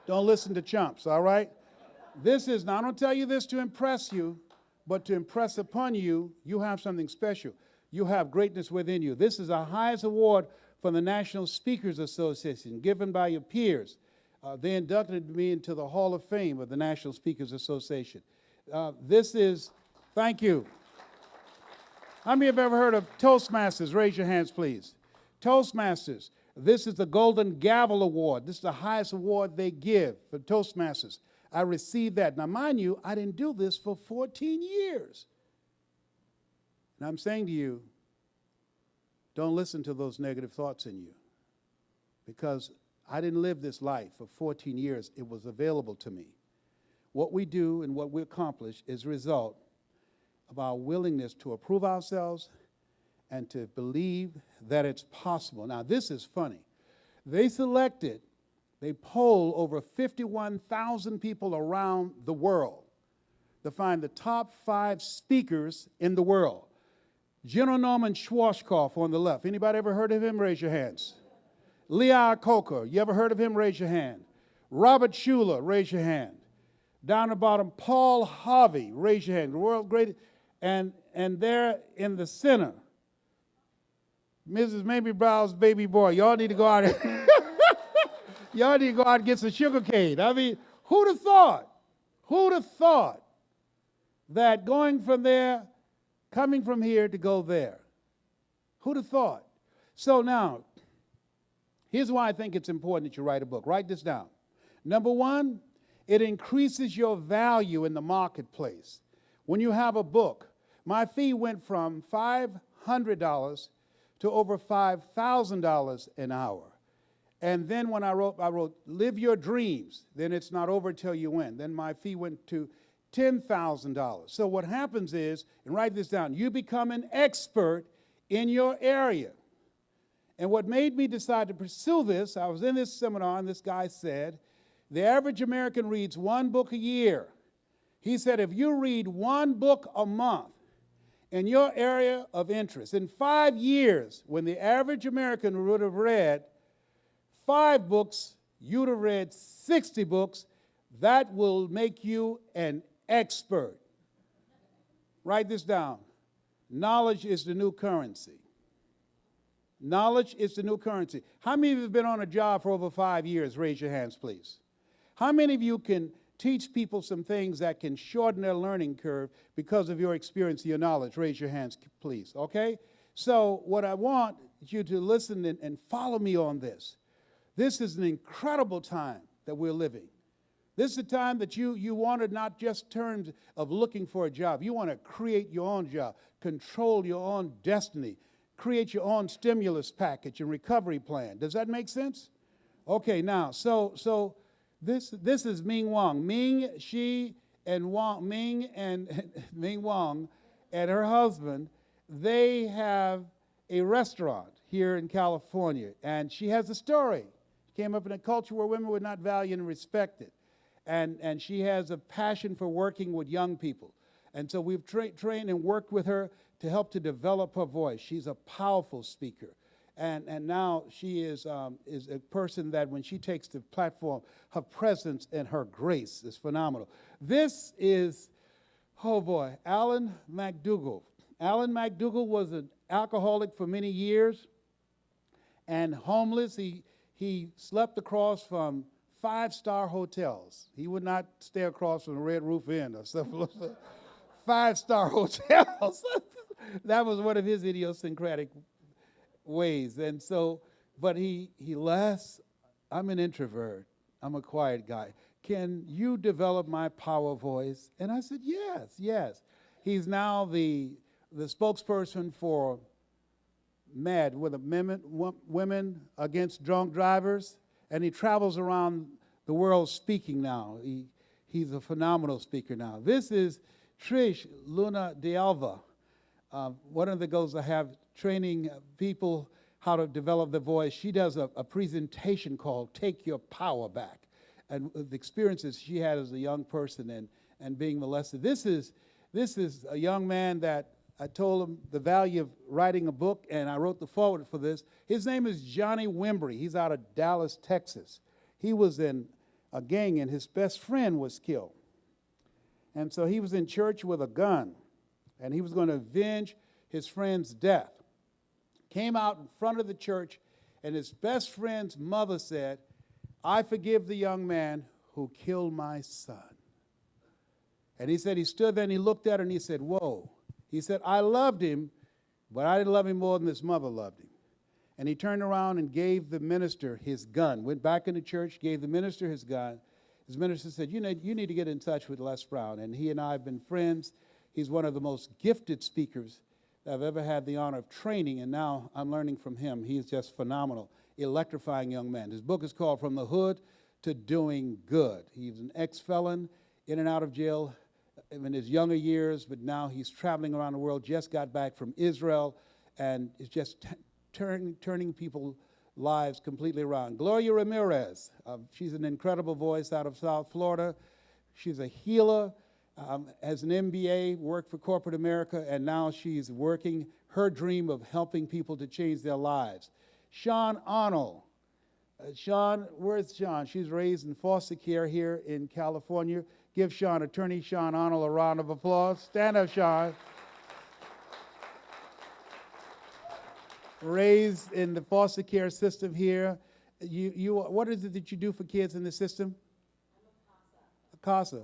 Don't listen to chumps, all right? Now I don't tell you this to impress you, but to impress upon you, you have something special. You have greatness within you. This is the highest award from the National Speakers Association, given by your peers. They inducted me into the Hall of Fame of the National Speakers Association. Thank you. How many have ever heard of TOASTMASTERS? Raise your hands, please. TOASTMASTERS. This is the Golden Gavel Award. This is the highest award they give for TOASTMASTERS. I received that. Now, mind you, I didn't do this for 14 years. And I'm saying to you, don't listen to those negative thoughts in you. Because I didn't live this life for 14 years. It was available to me. What we do and what we accomplish is a result of our willingness to approve ourselves and to believe that it's possible. Now, this is funny. They polled over 51,000 people around the world to find the top 5 speakers in the world. General Norman Schwarzkopf on the left. Anybody ever heard of him? Raise your hands. Lee Iacocca, you ever heard of him? Raise your hand. Robert Schuller, raise your hand. Down the bottom, Paul Harvey, raise your hand. The world's greatest. And there in the center, Mrs. Mamie Brown's baby boy. Y'all need to go out and y'all need to go out and get some sugar cane. I mean, who'd have thought? Who'd have thought that going from there, coming from here to go there? Who'd have thought? So now, here's why I think it's important that you write a book. Write this down. Number 1, it increases your value in the marketplace. When you have a book, my fee went from $500 to over $5,000 an hour. And then when I wrote Live Your Dreams, then it's not over till you win. Then my fee went to $10,000. So what happens is, and write this down, you become an expert in your area. And what made me decide to pursue this, I was in this seminar, and this guy said, the average American reads one book a year. He said, if you read one book a month in your area of interest, in 5 years, when the average American would have read 5 books, you'd have read 60 books. That will make you an expert. Write this down. Knowledge is the new currency. Knowledge is the new currency. How many of you have been on a job for over 5 years? Raise your hands, please. How many of you can teach people some things that can shorten their learning curve because of your experience, your knowledge? Raise your hands, please, okay? So what I want you to listen and follow me on this. This is an incredible time that we're living. This is a time that you wanted not just terms of looking for a job. You want to create your own job, control your own destiny, create your own stimulus package and recovery plan. Does that make sense? Okay, now, so this is Ming Wong. Ming Wong and her husband, they have a restaurant here in California, and she has a story. She came up in a culture where women were not valued and respected. And she has a passion for working with young people. And so we've trained and worked with her to help to develop her voice. She's a powerful speaker. And now she is a person that when she takes the platform, her presence and her grace is phenomenal. This is, oh boy, Allan McDougall. Allan McDougall was an alcoholic for many years and homeless. He slept across from 5-star hotels. He would not stay across from the Red Roof Inn or something. 5-star hotels. That was one of his idiosyncratic ways. And so, but he laughs. I'm an introvert. I'm a quiet guy. Can you develop my power voice? And I said, yes. He's now the spokesperson for MAD, with Women Against Drunk Drivers. And he travels around the world speaking now. He's a phenomenal speaker now. This is Trish Luna de Alva. One of the goals I have training people how to develop their voice. She does a presentation called Take Your Power Back. And the experiences she had as a young person and being molested. This is a young man that I told him the value of writing a book, and I wrote the foreword for this. His name is Johnny Wimbrey. He's out of Dallas, Texas. He was in a gang, and his best friend was killed. And so he was in church with a gun, and he was going to avenge his friend's death. Came out in front of the church, and his best friend's mother said, I forgive the young man who killed my son. And he said he stood there, and he looked at her, and he said, whoa. He said, I loved him, but I didn't love him more than his mother loved him. And he turned around and gave the minister his gun, went back into church, gave the minister his gun. His minister said, you need to get in touch with Les Brown. And he and I have been friends. He's one of the most gifted speakers that I've ever had the honor of training, and now I'm learning from him. He's just phenomenal, electrifying young man. His book is called From the Hood to Doing Good. He's an ex-felon, in and out of jail in his younger years, but now he's traveling around the world, just got back from Israel, and is just turning people's lives completely around. Gloria Ramirez, she's an incredible voice out of South Florida. She's a healer, has an MBA, worked for corporate America, and now she's working her dream of helping people to change their lives. Sean Arnold. Sean, where's Sean? She's raised in foster care here in California. Give attorney Sean Arnold a round of applause. Stand up, Sean. Raised in the foster care system here. What is it that you do for kids in the system? I'm a CASA.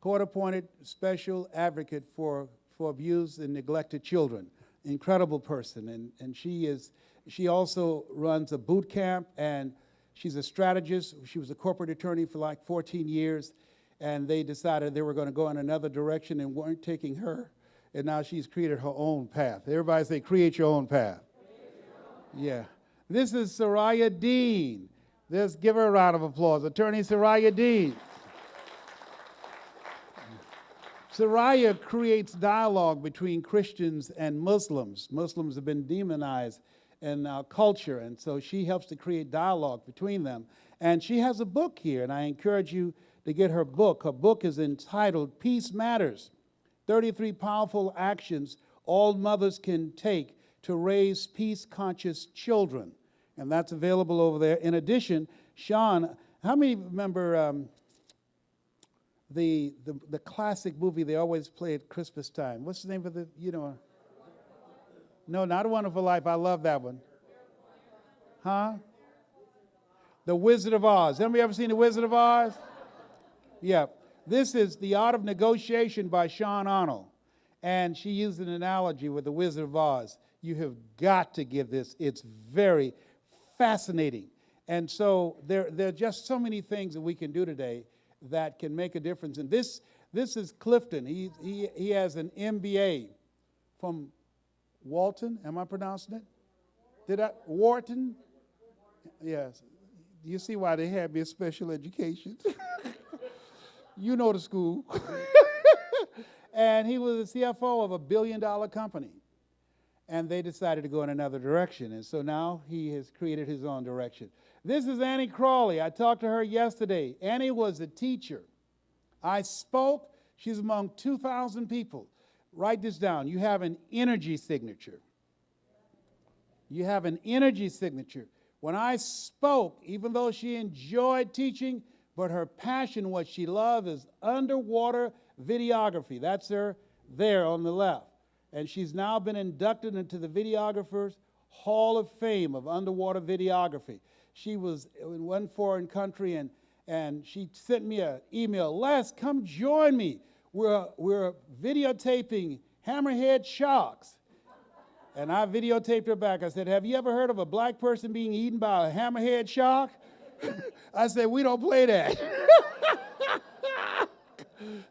Court-appointed special advocate for abused and neglected children. Incredible person, and she also runs a boot camp, and she's a strategist. She was a corporate attorney for like 14 years, and they decided they were going to go in another direction and weren't taking her, and now she's created her own path. Everybody say, create your own path. Yeah. This is Soraya Dean. Let's give her a round of applause. Attorney Soraya Dean. Soraya creates dialogue between Christians and Muslims. Muslims have been demonized in our culture, and so she helps to create dialogue between them. And she has a book here, and I encourage you to get her book. Her book is entitled Peace Matters, 33 Powerful Actions All Mothers Can Take to Raise Peace-Conscious Children. And that's available over there. In addition, Sean, how many remember the classic movie they always play at Christmas time? What's the name of the, No, not A Wonderful Life. I love that one. Huh? The Wizard of Oz. Have you ever seen The Wizard of Oz? Yeah. This is The Art of Negotiation by Sean Arnold. And she used an analogy with The Wizard of Oz. You have got to give this. It's very fascinating. And so there are just so many things that we can do today that can make a difference. And this is Clifton. He has an MBA from Walton. Am I pronouncing it? Wharton? Yes. You see why they had me in special education. You know the school. And he was the CFO of a billion-dollar company. And they decided to go in another direction. And so now he has created his own direction. This is Annie Crawley. I talked to her yesterday. Annie was a teacher. I spoke. She's among 2,000 people. Write this down. You have an energy signature. You have an energy signature. When I spoke, even though she enjoyed teaching, but her passion, what she loved, is underwater videography. That's her there on the left. And she's now been inducted into the Videographers Hall of Fame of underwater videography. She was in one foreign country, and she sent me an email. Les, come join me. We're videotaping hammerhead sharks. And I videotaped her back. I said, have you ever heard of a black person being eaten by a hammerhead shark? I said, we don't play that.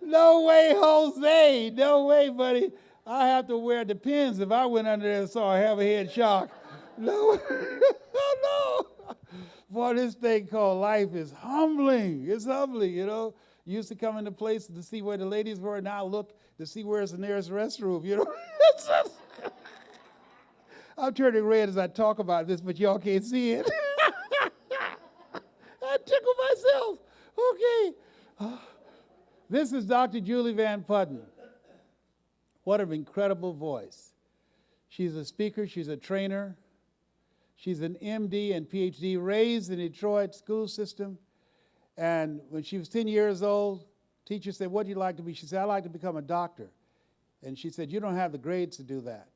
No way, Jose. No way, buddy. I have to wear the pins if I went under there and saw a hammerhead shark. No. Oh, no. Boy, this thing called life is humbling. It's humbling, Used to come into places to see where the ladies were. Now look to see where's the nearest restroom, It's just, I'm turning red as I talk about this, but y'all can't see it. I tickle myself. Okay. This is Dr. Julie Van Putten. What an incredible voice. She's a speaker. She's a trainer. She's an MD and PhD, raised in the Detroit school system. And when she was 10 years old, teacher said, what do you like to be? She said, I'd like to become a doctor. And she said, you don't have the grades to do that.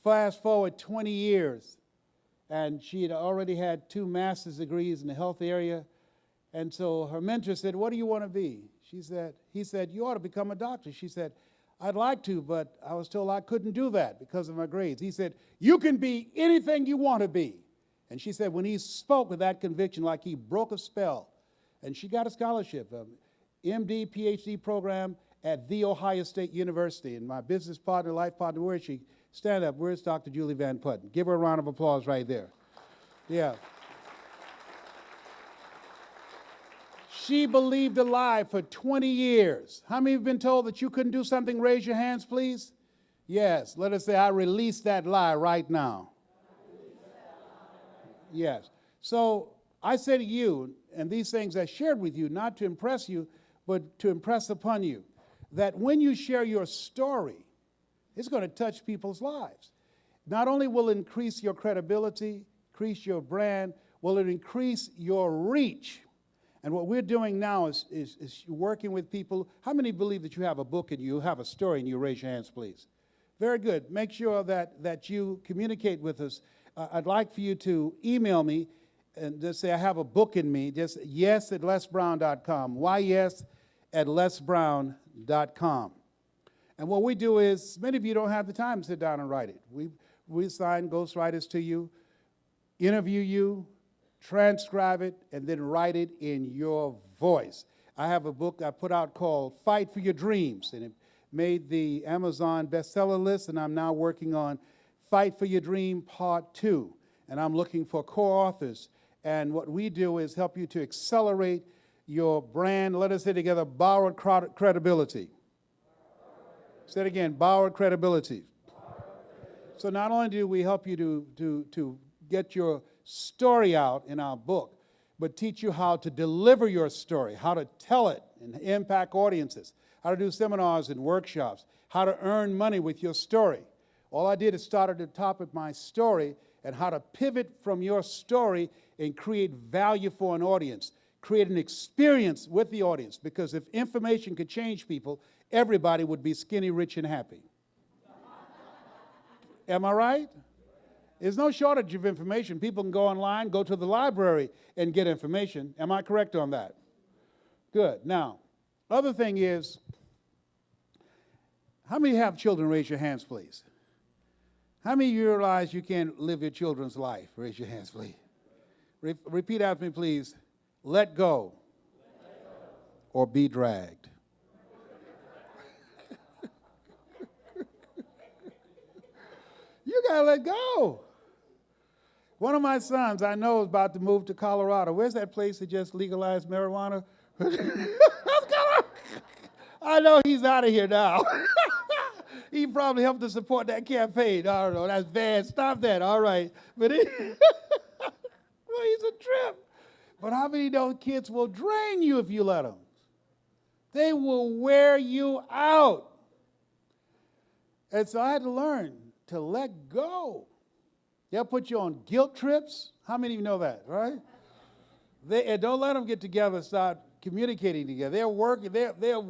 Fast forward 20 years, and she had already had 2 master's degrees in the health area. And so her mentor said, what do you want to be? He said, you ought to become a doctor. She said, I'd like to, but I was told I couldn't do that because of my grades. He said, you can be anything you want to be. And she said, when he spoke with that conviction, like he broke a spell, and she got a scholarship, MD, PhD program at The Ohio State University. And my business partner, life partner, where is she? Stand up. Where's Dr. Julie Van Putten? Give her a round of applause right there. Yeah. She believed a lie for 20 years. How many have been told that you couldn't do something? Raise your hands, please. Yes. Let us say, I release that lie right now. Yes. So I say to you, and these things I shared with you, not to impress you, but to impress upon you, that when you share your story, it's going to touch people's lives. Not only will it increase your credibility, increase your brand, will it increase your reach. And what we're doing now is working with people. How many believe that you have a book and you have a story, and you raise your hands, please? Very good. Make sure that you communicate with us. I'd like for you to email me and just say, I have a book in me. Just yes@lesbrown.com. yes@lesbrown.com. And what we do is, many of you don't have the time to sit down and write it. We assign ghostwriters to you, interview you, transcribe it, and then write it in your voice. I have a book I put out called Fight for Your Dreams, and it made the Amazon bestseller list, and I'm now working on Fight for Your Dream Part 2, and I'm looking for co-authors. And what we do is help you to accelerate your brand, let us say together, borrowed credibility. Say it again, borrowed credibility. So not only do we help you to get your story out in our book, but teach you how to deliver your story, how to tell it and impact audiences, how to do seminars and workshops, how to earn money with your story. All I did is start at the top of my story and how to pivot from your story and create value for an audience, create an experience with the audience, because if information could change people, everybody would be skinny, rich, and happy. Am I right? There's no shortage of information. People can go online, go to the library, and get information. Am I correct on that? Good. Now, other thing is, how many have children? Raise your hands, please. How many of you realize you can't live your children's life? Raise your hands, please. Repeat after me, please. Let go or be dragged. You got to let go. One of my sons I know is about to move to Colorado. Where's that place that just legalized marijuana? I know he's out of here now. He probably helped to support that campaign. I don't know, that's bad. Stop that, all right. But well, he's a trip. But how many of those kids will drain you if you let them? They will wear you out. And so I had to learn to let go. They'll put you on guilt trips. How many of you know that, right? And don't let them get together and start communicating together. They'll work you. They'll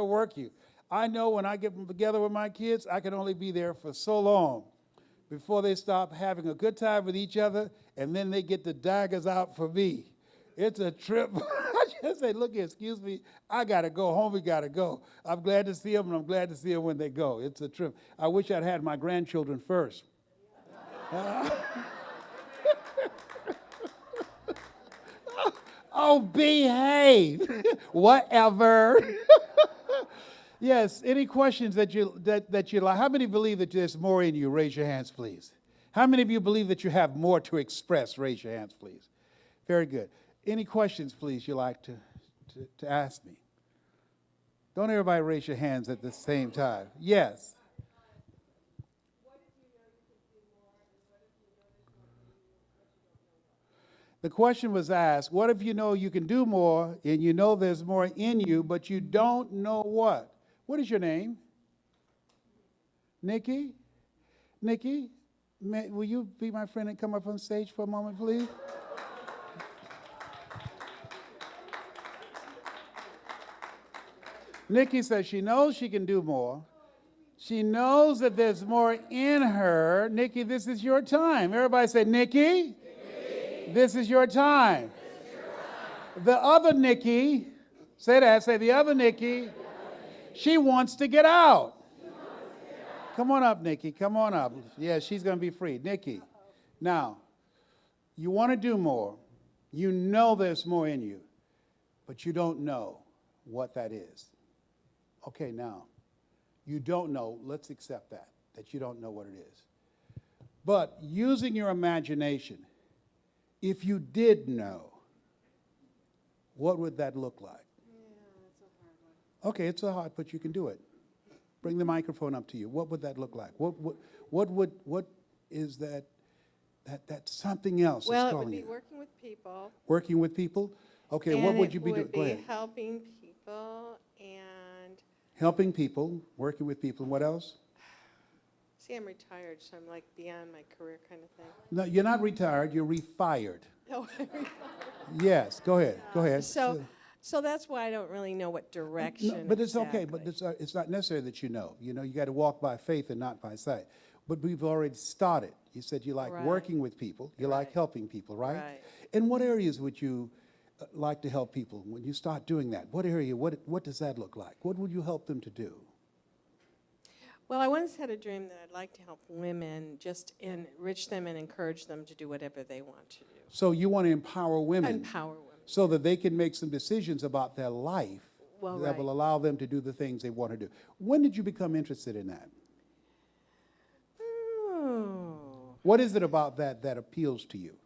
work you. I know when I get together with my kids, I can only be there for so long before they stop having a good time with each other, and then they get the daggers out for me. It's a trip. I just say, look here, excuse me, I got to go. Homie got to go. I'm glad to see them, and I'm glad to see them when they go. It's a trip. I wish I'd had my grandchildren first. Oh, behave. Whatever. Yes, any questions that you like? How many believe that there's more in you? Raise your hands, please. How many of you believe that you have more to express? Raise your hands, please. Very good. Any questions, please, you like to ask me? Don't everybody raise your hands at the same time. Yes. The question was asked, what if you know you can do more and you know there's more in you, but you don't know what? What is your name? Nikki? Nikki, will you be my friend and come up on stage for a moment, please? Nikki says she knows she can do more. She knows that there's more in her. Nikki, this is your time. Everybody say, Nikki, this is your time. This is your time. The other Nikki, say that, say the other Nikki, she wants to get out. Come on up, Nikki, come on up. Yeah, she's going to be free. Nikki, now, you want to do more. You know there's more in you, but you don't know what that is. Okay, now, you don't know. Let's accept that you don't know what it is. But using your imagination, if you did know, what would that look like? Yeah, that's a hard one. Okay, it's a hard, but you can do it. Bring the microphone up to you. What would that look like? What is that something else Well, that's it would calling be you? working with people. Working with people? Okay, what would you be doing? Go ahead. Helping people and... Helping people, working with people, and what else? See, I'm retired, so I'm like beyond my career kind of thing. No, you're not retired, you're refired. No, I'm retired. Yes, go ahead, go ahead. So that's why I don't really know what direction. No, but it's okay, but exactly. it's not necessary that you know. You know, you got to walk by faith and not by sight. But we've already started. You said you like Right. working with people, you like Right. helping people, right? Right. In what areas would you like to help people when you start doing that? What area, what does that look like? What would you help them to do? Well, I once had a dream that I'd like to help women, just enrich them and encourage them to do whatever they want to do. So you want to empower women. Empower women. So that they can make some decisions about their life Well, that right. will allow them to do the things they want to do. When did you become interested in that? Oh. What is it about that appeals to you?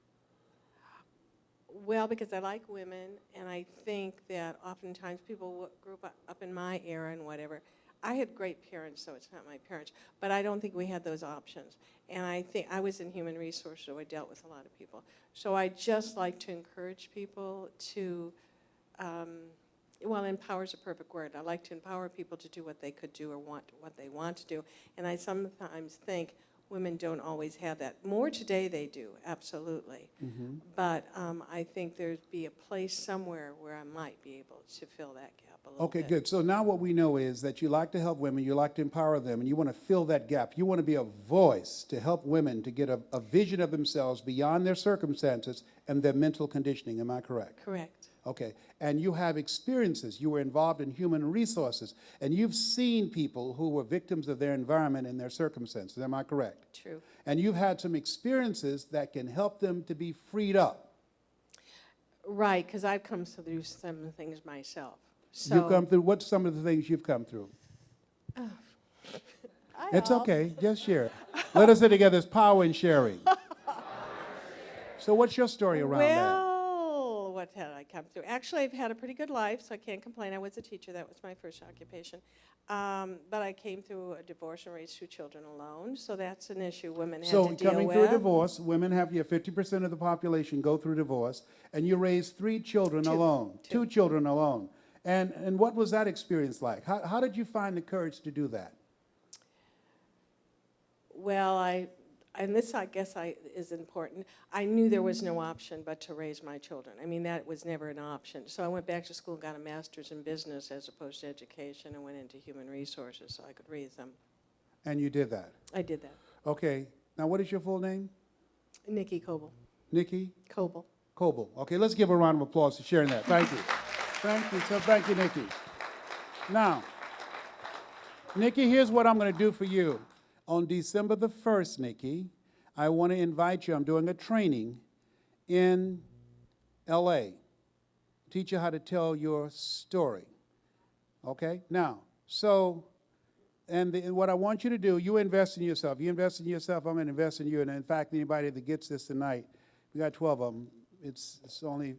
Well, because I like women, and I think that oftentimes people grew up in my era and whatever, I had great parents, so it's not my parents, but I don't think we had those options. And I think I was in human resources, so I dealt with a lot of people. So I just like to encourage people to, well, empower is a perfect word. I like to empower people to do what they could do or what they want to do. And I sometimes think women don't always have that. More today they do, absolutely. Mm-hmm. But I think there'd be a place somewhere where I might be able to fill that gap a little Okay, bit. good. So now what we know is that you like to help women, you like to empower them, and you want to fill that gap. You want to be a voice to help women to get a vision of themselves beyond their circumstances and their mental conditioning. Am I correct? Correct. Okay. And you have experiences. You were involved in human resources, and you've seen people who were victims of their environment and their circumstances. Am I correct? True. And you've had some experiences that can help them to be freed up. Right, because I've come through some things myself. So You've come through, what's some of the things you've come through? It's okay, just share it. Let us say together, there's power in sharing. So what's your story around that? Well, what had I come through? Actually, I've had a pretty good life, so I can't complain. I was a teacher. That was my first occupation. But I came through a divorce and raised 2 children alone, so that's an issue women have to deal with. So coming through a divorce, women have 50% of the population go through divorce, and you raised 3 children alone, 2 children alone. And what was that experience like? How did you find the courage to do that? Well, and this I guess is important, I knew there was no option but to raise my children. I mean, that was never an option. So I went back to school and got a master's in business as opposed to education and went into human resources so I could raise them. And you did that? I did that. Okay. Now, what is your full name? Nikki Coble. Nikki? Coble. Coble. Okay, let's give a round of applause for sharing that. Thank you. Thank you. So thank you, Nikki. Now, Nikki, here's what I'm going to do for you. On December the 1st, Nikki, I want to invite you. I'm doing a training in L.A. Teach you how to tell your story. Okay? Now, so, and what I want you to do, you invest in yourself. You invest in yourself, I'm going to invest in you. And in fact, anybody that gets this tonight, we got 12 of them. It's only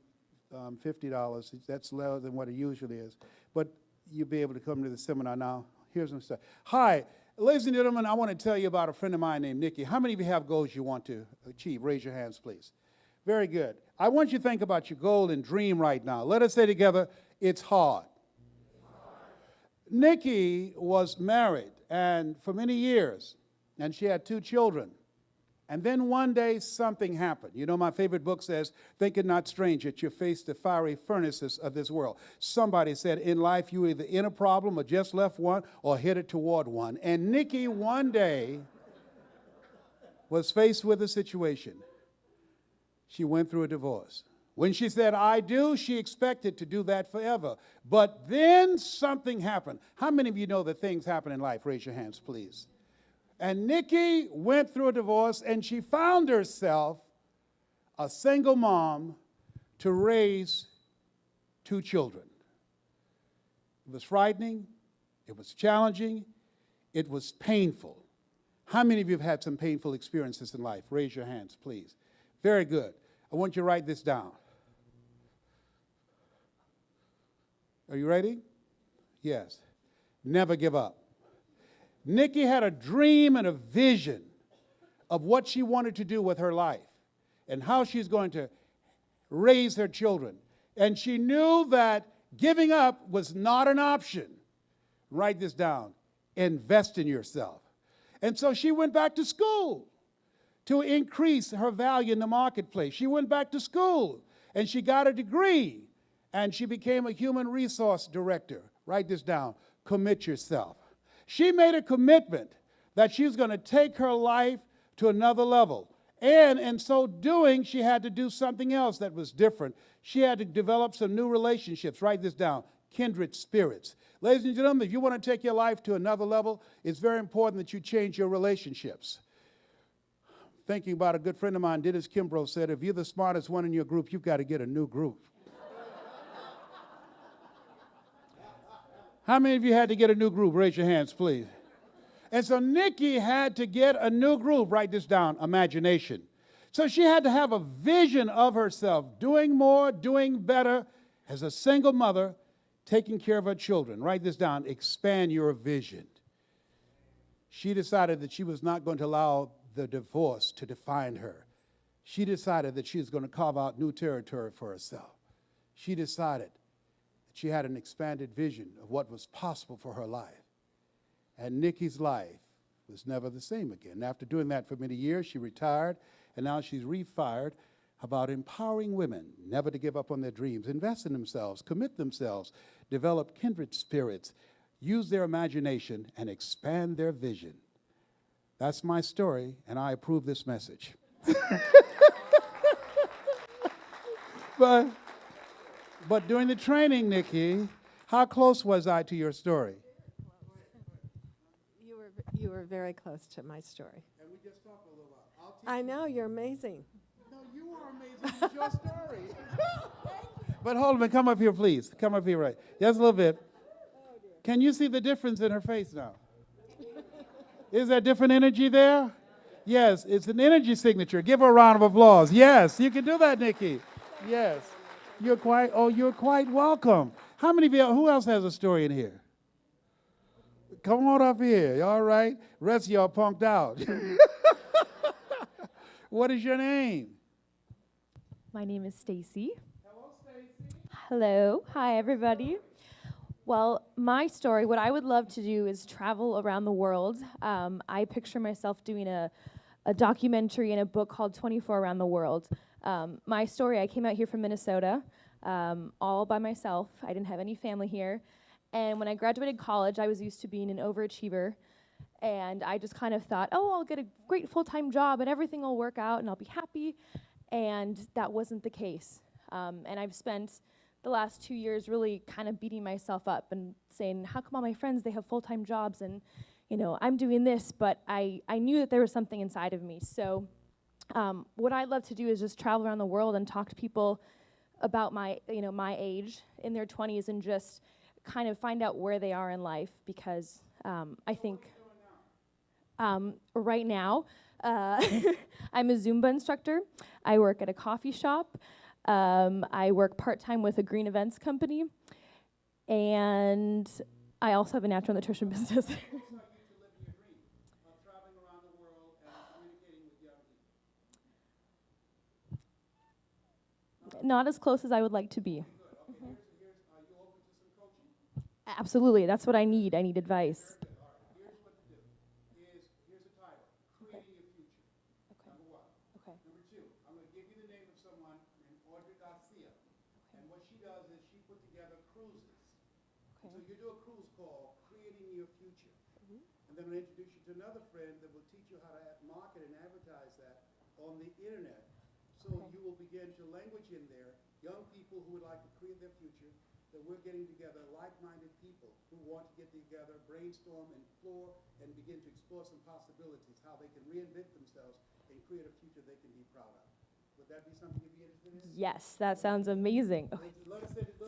$50. That's lower than what it usually is. But you'll be able to come to the seminar now. Here's some stuff. Hi. Ladies and gentlemen, I want to tell you about a friend of mine named Nikki. How many of you have goals you want to achieve? Raise your hands, please. Very good. I want you to think about your goal and dream right now. Let us say together, it's hard. Nikki was married and for many years, and she had 2 children. And then one day, something happened. You know, my favorite book says, think it not strange that you face the fiery furnaces of this world. Somebody said, in life, you either in a problem or just left one or headed toward one. And Nikki, one day, was faced with a situation. She went through a divorce. When she said, I do, she expected to do that forever. But then something happened. How many of you know that things happen in life? Raise your hands, please. And Nikki went through a divorce, and she found herself a single mom to raise 2 children. It was frightening. It was challenging. It was painful. How many of you have had some painful experiences in life? Raise your hands, please. Very good. I want you to write this down. Are you ready? Yes. Never give up. Nikki had a dream and a vision of what she wanted to do with her life and how she's going to raise her children. And she knew that giving up was not an option. Write this down. Invest in yourself. And so she went back to school to increase her value in the marketplace. She went back to school and she got a degree and she became a human resource director. Write this down. Commit yourself. She made a commitment that she was going to take her life to another level. And in so doing, she had to do something else that was different. She had to develop some new relationships. Write this down. Kindred spirits. Ladies and gentlemen, if you want to take your life to another level, it's very important that you change your relationships. Thinking about a good friend of mine, Dennis Kimbrough, said, if you're the smartest one in your group, you've got to get a new group. How many of you had to get a new group? Raise your hands, please. And so Nikki had to get a new group. Write this down, imagination. So she had to have a vision of herself, doing more, doing better as a single mother, taking care of her children. Write this down. Expand your vision. She decided that she was not going to allow the divorce to define her. She decided that she was going to carve out new territory for herself. She decided that she had an expanded vision of what was possible for her life. And Nikki's life was never the same again. After doing that for many years, she retired, and now she's refired about empowering women never to give up on their dreams, invest in themselves, commit themselves, develop kindred spirits, use their imagination, and expand their vision. That's my story, and I approve this message. But during the training, Nikki, how close was I to your story? You were very close to my story. And we just talked a little while. I know, you're amazing. No, you are amazing. It's your story. But hold on, come up here, please. Come up here, right. Just a little bit. Can you see the difference in her face now? Is there different energy there? Yes, it's an energy signature. Give her a round of applause. Yes, you can do that, Nikki. Yes. You're quite welcome. How many of you, who else has a story in here? Come on up here, all right? Rest of y'all punked out. What is your name? My name is Stacy. Hello, Stacy. Hello. Hi, everybody. Well, my story, what I would love to do is travel around the world. I picture myself doing a documentary and a book called 24 Around the World. My story, I came out here from Minnesota all by myself. I didn't have any family here. And when I graduated college, I was used to being an overachiever. And I just kind of thought, oh, I'll get a great full-time job and everything will work out and I'll be happy. And that wasn't the case. And I've spent the last 2 years really kind of beating myself up and saying, how come all my friends, they have full-time jobs and, you know, I'm doing this, but I knew that there was something inside of me. So what I'd love to do is just travel around the world and talk to people about my age in their 20s and just kind of find out where they are in life, because I think right now I'm a Zumba instructor. I work at a coffee shop. I work part-time with a green events company, and I also have a natural nutrition business. Not as close as I would like to be. Absolutely, that's what I need. I need advice. Here's what to do. Here's the title. Creating Your Future. Okay. Number one. Okay. Number two, I'm going to give you the name of someone named Audrey Garcia. And what she does is she put together cruises. Okay. So you do a cruise called Creating Your Future. And then I'll introduce you to another friend that will teach you how to market and advertise that on the internet. So you will begin to language in there young people who would like to create their future, that we're getting together like-minded people who want to get together, brainstorm, and explore, and begin to explore some possibilities, how they can reinvent themselves and create a future they can be proud of. Would that be something you'd be interested in? Yes, that sounds amazing. Okay.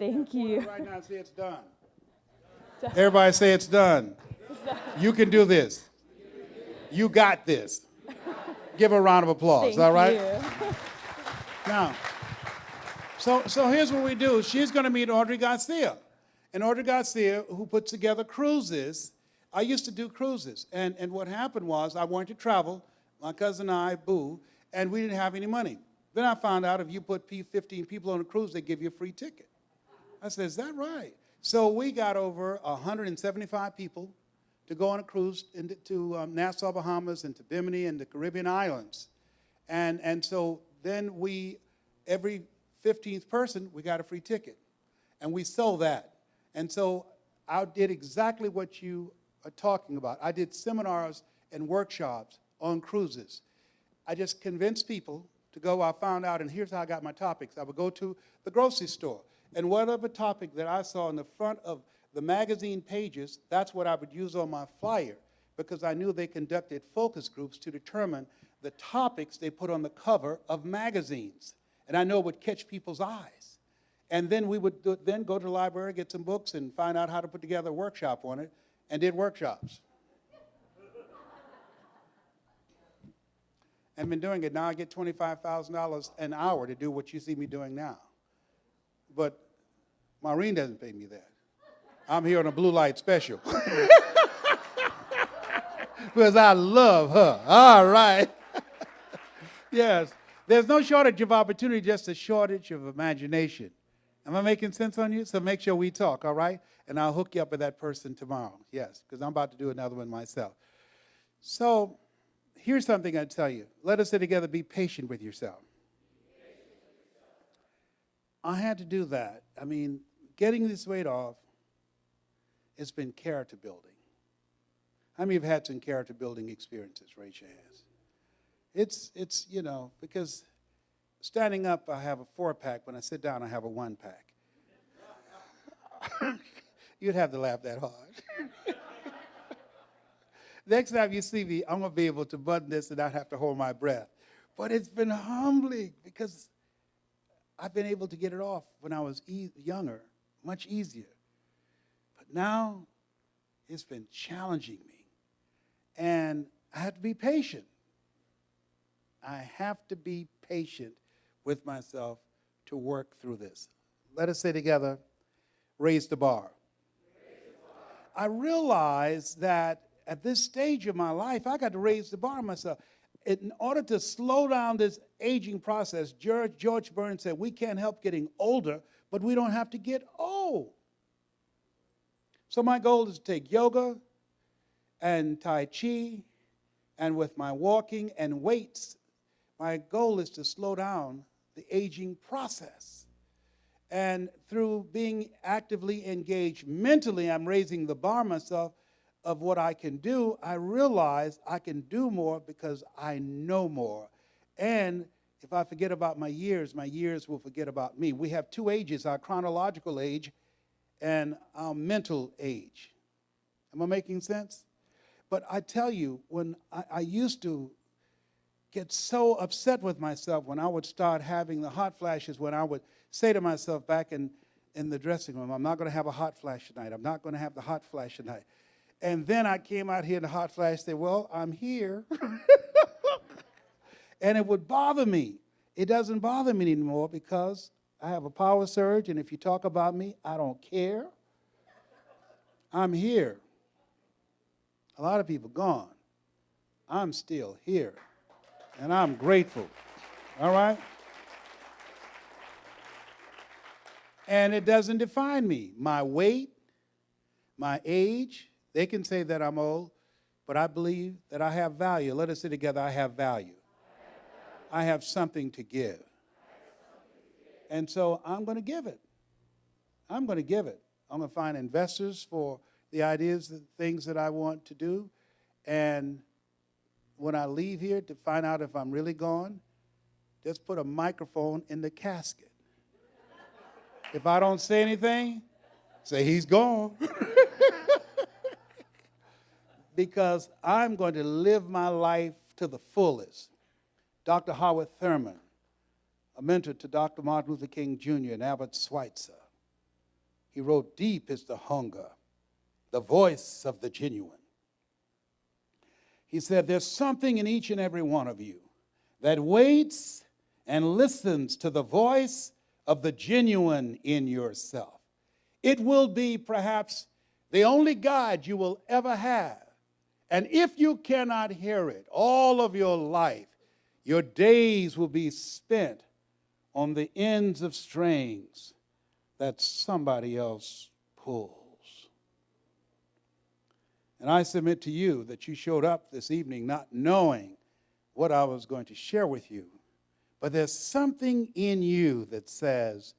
Thank you. Right now, say it's done. Everybody say it's done. You can do this. You got this. Give her a round of applause, all right? You. Now, so here's what we do. She's going to meet Audrey Garcia. And Audrey Garcia, who puts together cruises, I used to do cruises. And what happened was I wanted to travel, my cousin and I, Boo, and we didn't have any money. Then I found out if you put 15 people on a cruise, they give you a free ticket. I said, is that right? So we got over 175 people to go on a cruise to Nassau, Bahamas, and to Bimini and the Caribbean islands. And so then every 15th person, we got a free ticket. And we sold that. And so I did exactly what you are talking about. I did seminars and workshops on cruises. I just convinced people to go. I found out, and here's how I got my topics. I would go to the grocery store, and whatever topic that I saw in the front of the magazine pages, that's what I would use on my flyer, because I knew they conducted focus groups to determine the topics they put on the cover of magazines. And I know it would catch people's eyes. And then we would then go to the library, get some books, and find out how to put together a workshop on it, and did workshops. And been doing it. Now I get $25,000 an hour to do what you see me doing now. But Maureen doesn't pay me that. I'm here on a blue light special. Because I love her. All right. Yes. There's no shortage of opportunity, just a shortage of imagination. Am I making sense on you? So make sure we talk, all right? And I'll hook you up with that person tomorrow. Yes, because I'm about to do another one myself. So here's something I tell you. Let us sit together. Be patient with yourself. I had to do that. I mean, getting this weight off, it's been character building. How many of you have had some character building experiences? Raise your hands. It's because standing up, I have a 4-pack. When I sit down, I have a 1-pack. You'd have to laugh that hard. Next time you see me, I'm going to be able to button this and not have to hold my breath. But it's been humbling because I've been able to get it off when I was younger, much easier. But now it's been challenging me. And I have to be patient. I have to be patient with myself to work through this. Let us say together, raise the bar. I realize that at this stage of my life, I got to raise the bar myself. In order to slow down this aging process, George Burns said, we can't help getting older, but we don't have to get old. So my goal is to take yoga and Tai Chi, and with my walking and weights, my goal is to slow down the aging process. And through being actively engaged mentally, I'm raising the bar myself of what I can do. I realize I can do more because I know more. And if I forget about my years will forget about me. We have 2 ages, our chronological age and our mental age. Am I making sense? But I tell you, when I used to get so upset with myself when I would start having the hot flashes, when I would say to myself back in the dressing room, I'm not going to have a hot flash tonight. I'm not going to have the hot flash tonight. And then I came out here in the hot flash and said, well, I'm here. And it would bother me. It doesn't bother me anymore because I have a power surge, and if you talk about me, I don't care. I'm here. A lot of people gone. I'm still here, and I'm grateful. All right? And it doesn't define me. My weight, my age, they can say that I'm old, but I believe that I have value. Let us say together, I have value. I have something to give. And so I'm going to give it. I'm going to give it. I'm going to find investors for the ideas, the things that I want to do. And when I leave here to find out if I'm really gone, just put a microphone in the casket. If I don't say anything, say he's gone. Because I'm going to live my life to the fullest. Dr. Howard Thurman, a mentor to Dr. Martin Luther King Jr. and Albert Schweitzer, he wrote, "Deep is the hunger, the voice of the genuine." He said, there's something in each and every one of you that waits and listens to the voice of the genuine in yourself. It will be perhaps the only guide you will ever have. And if you cannot hear it all of your life, your days will be spent on the ends of strings that somebody else pulls. And I submit to you that you showed up this evening not knowing what I was going to share with you. But there's something in you that says,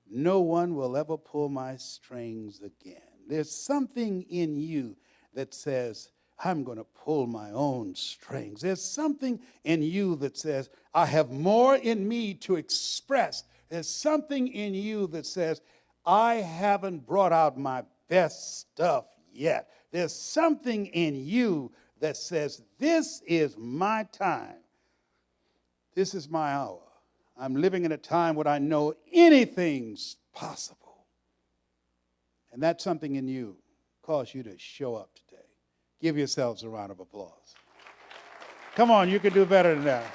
no one will ever pull my strings again. There's something in you that says, I'm going to pull my own strings. There's something in you that says, I have more in me to express. There's something in you that says, I haven't brought out my best stuff yet. There's something in you that says, this is my time. This is my hour. I'm living in a time where I know anything's possible. And that's something in you cause you to show up today. Give yourselves a round of applause. Come on, you can do better than that.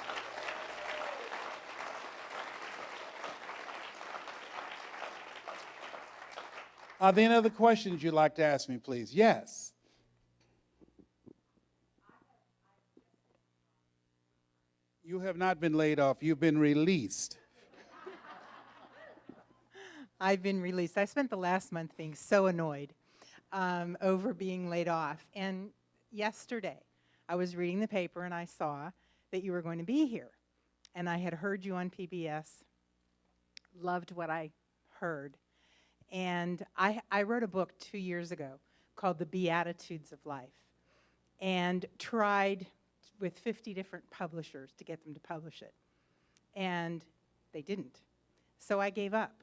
Are there any other questions you'd like to ask me, please? Yes. You have not been laid off. You've been released. I've been released. I spent the last month being so annoyed over being laid off. And yesterday, I was reading the paper and I saw that you were going to be here. And I had heard you on PBS, loved what I heard. And I wrote a book 2 years ago called The Beatitudes of Life, and tried with 50 different publishers to get them to publish it. And they didn't. So I gave up.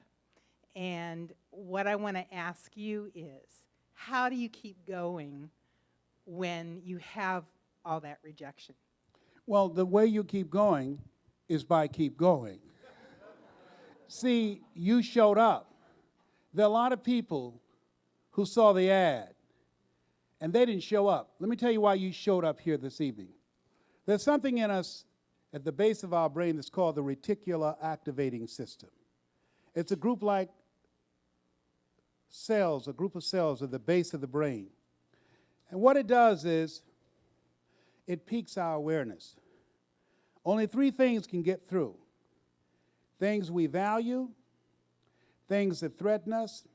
And what I want to ask you is, how do you keep going when you have all that rejection? Well, the way you keep going is by keep going. See, you showed up. There are a lot of people who saw the ad, and they didn't show up. Let me tell you why you showed up here this evening. There's something in us at the base of our brain that's called the reticular activating system. It's a group like cells, a group of cells at the base of the brain. And what it does is it piques our awareness. Only three things can get through: things we value, things that threaten us,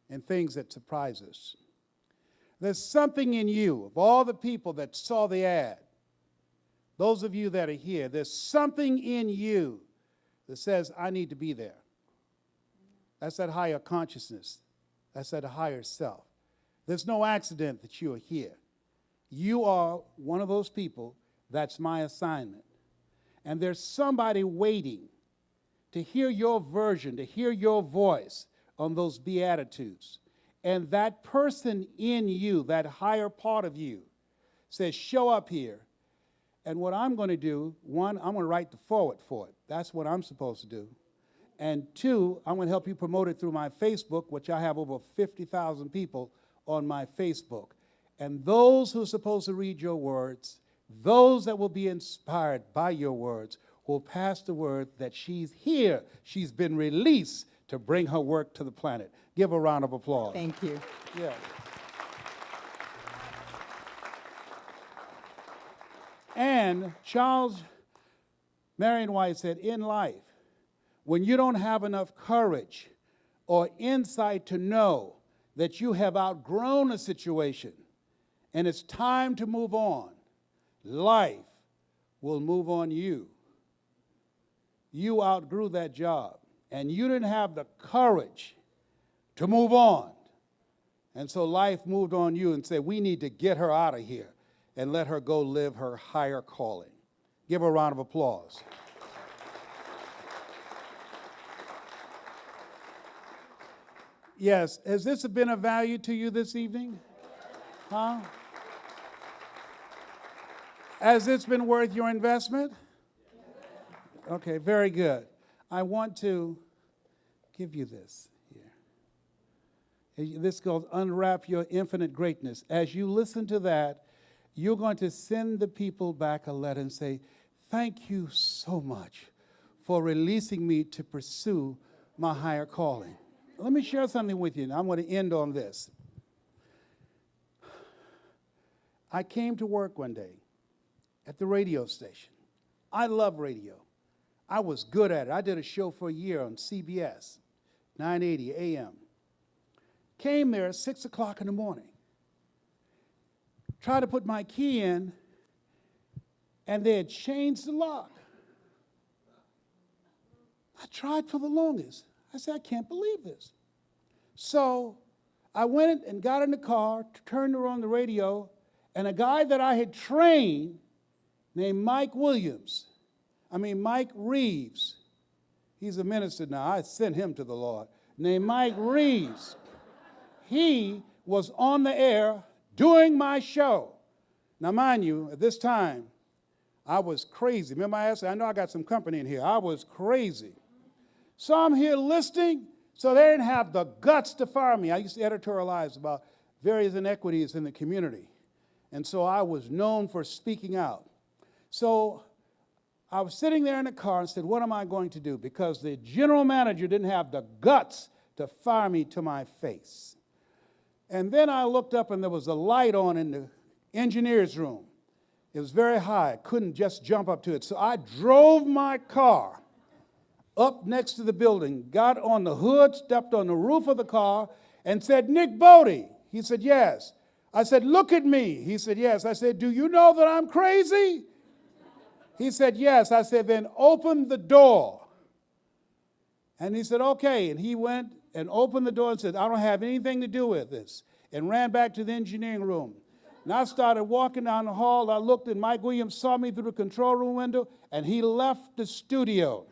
and things that surprise us. There's something in you, of all the people that saw the ad, those of you that are here, there's something in you that says, I need to be there. That's that higher consciousness. That's that higher self. There's no accident that you are here. You are one of those people. That's my assignment. And there's somebody waiting to hear your version, to hear your voice on those Beatitudes. And that person in you, that higher part of you, says, show up here. And what I'm going to do, one, I'm going to write the foreword for it. That's what I'm supposed to do. And two, I'm going to help you promote it through my Facebook, which I have over 50,000 people on my Facebook. And those who are supposed to read your words, those that will be inspired by your words, will pass the word that she's here. She's been released to bring her work to the planet. Give a round of applause. Thank you. Yeah. And Charles Marion White said, in life, when you don't have enough courage or insight to know that you have outgrown a situation and it's time to move on, life will move on you. You outgrew that job, and you didn't have the courage to move on. And so life moved on you and said, we need to get her out of here and let her go live her higher calling. Give her a round of applause. Yes, has this been of value to you this evening? Huh? Has this been worth your investment? Okay, very good. I want to give you this here. This is called Unwrap Your Infinite Greatness. As you listen to that, you're going to send the people back a letter and say, thank you so much for releasing me to pursue my higher calling. Let me share something with you, and I'm going to end on this. I came to work one day at the radio station. I love radio. I was good at it. I did a show for a year on CBS, 980 AM. Came there at 6 o'clock in the morning. Tried to put my key in, and they had changed the lock. I tried for the longest. I said, I can't believe this. So I went and got in the car, turned on the radio, and a guy that I had trained named Mike Reeves, he's a minister now, I sent him to the Lord, named Mike Reeves. He was on the air doing my show. Now, mind you, at this time, I was crazy. Remember I asked, I know I got some company in here. I was crazy. So I'm here listening, so they didn't have the guts to fire me. I used to editorialize about various inequities in the community. And so I was known for speaking out. So I was sitting there in the car and said, what am I going to do? Because the general manager didn't have the guts to fire me to my face. And then I looked up and there was a light on in the engineer's room. It was very high. I couldn't just jump up to it. So I drove my car up next to the building, got on the hood, stepped on the roof of the car, and said, "Nick Bodie." He said, "Yes." I said, "Look at me." He said, "Yes." I said, "Do you know that I'm crazy?" He said, "Yes." I said, "Then open the door." And he said, "Okay." And he went and opened the door and said, "I don't have anything to do with this," and ran back to the engineering room. And I started walking down the hall. I looked, and Mike Williams saw me through the control room window, and he left the studio.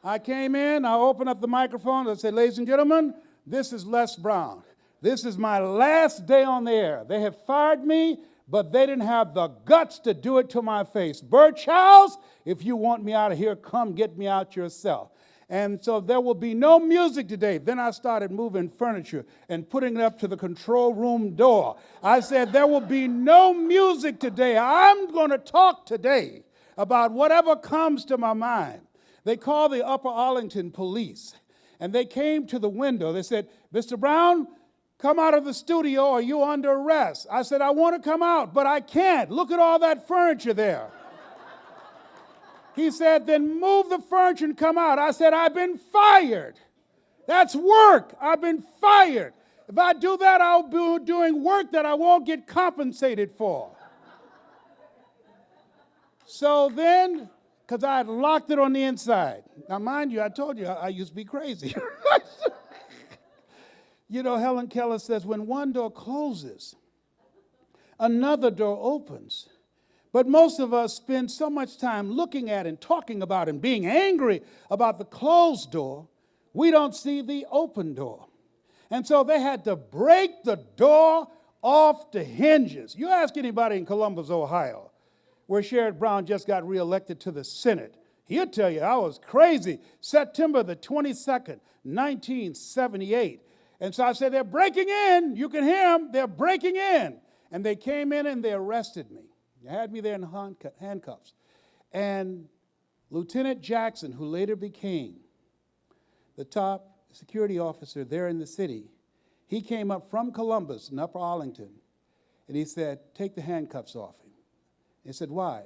I came in, I opened up the microphone, I said, "Ladies and gentlemen, this is Les Brown. This is my last day on the air. They have fired me, but they didn't have the guts to do it to my face. Bert Childs, if you want me out of here, come get me out yourself." And so there will be no music today. Then I started moving furniture and putting it up to the control room door. I said, there will be no music today. I'm going to talk today about whatever comes to my mind. They called the Upper Arlington police, and they came to the window. They said, "Mr. Brown, come out of the studio or you're under arrest." I said, "I want to come out, but I can't. Look at all that furniture there." He said, "Then move the furniture and come out." I said, "I've been fired. That's work. I've been fired. If I do that, I'll be doing work that I won't get compensated for." So then, because I had locked it on the inside. Now, mind you, I told you I used to be crazy. You know, Helen Keller says, when one door closes, another door opens. But most of us spend so much time looking at and talking about and being angry about the closed door, we don't see the open door. And so they had to break the door off the hinges. You ask anybody in Columbus, Ohio, where Sherrod Brown just got reelected to the Senate, he'll tell you I was crazy. September the 22nd, 1978. And so I said, they're breaking in. You can hear them. They're breaking in. And they came in and they arrested me. They had me there in handcuffs. And Lieutenant Jackson, who later became the top security officer there in the city, he came up from Columbus in Upper Arlington, and he said, "Take the handcuffs off him." They said, "Why?"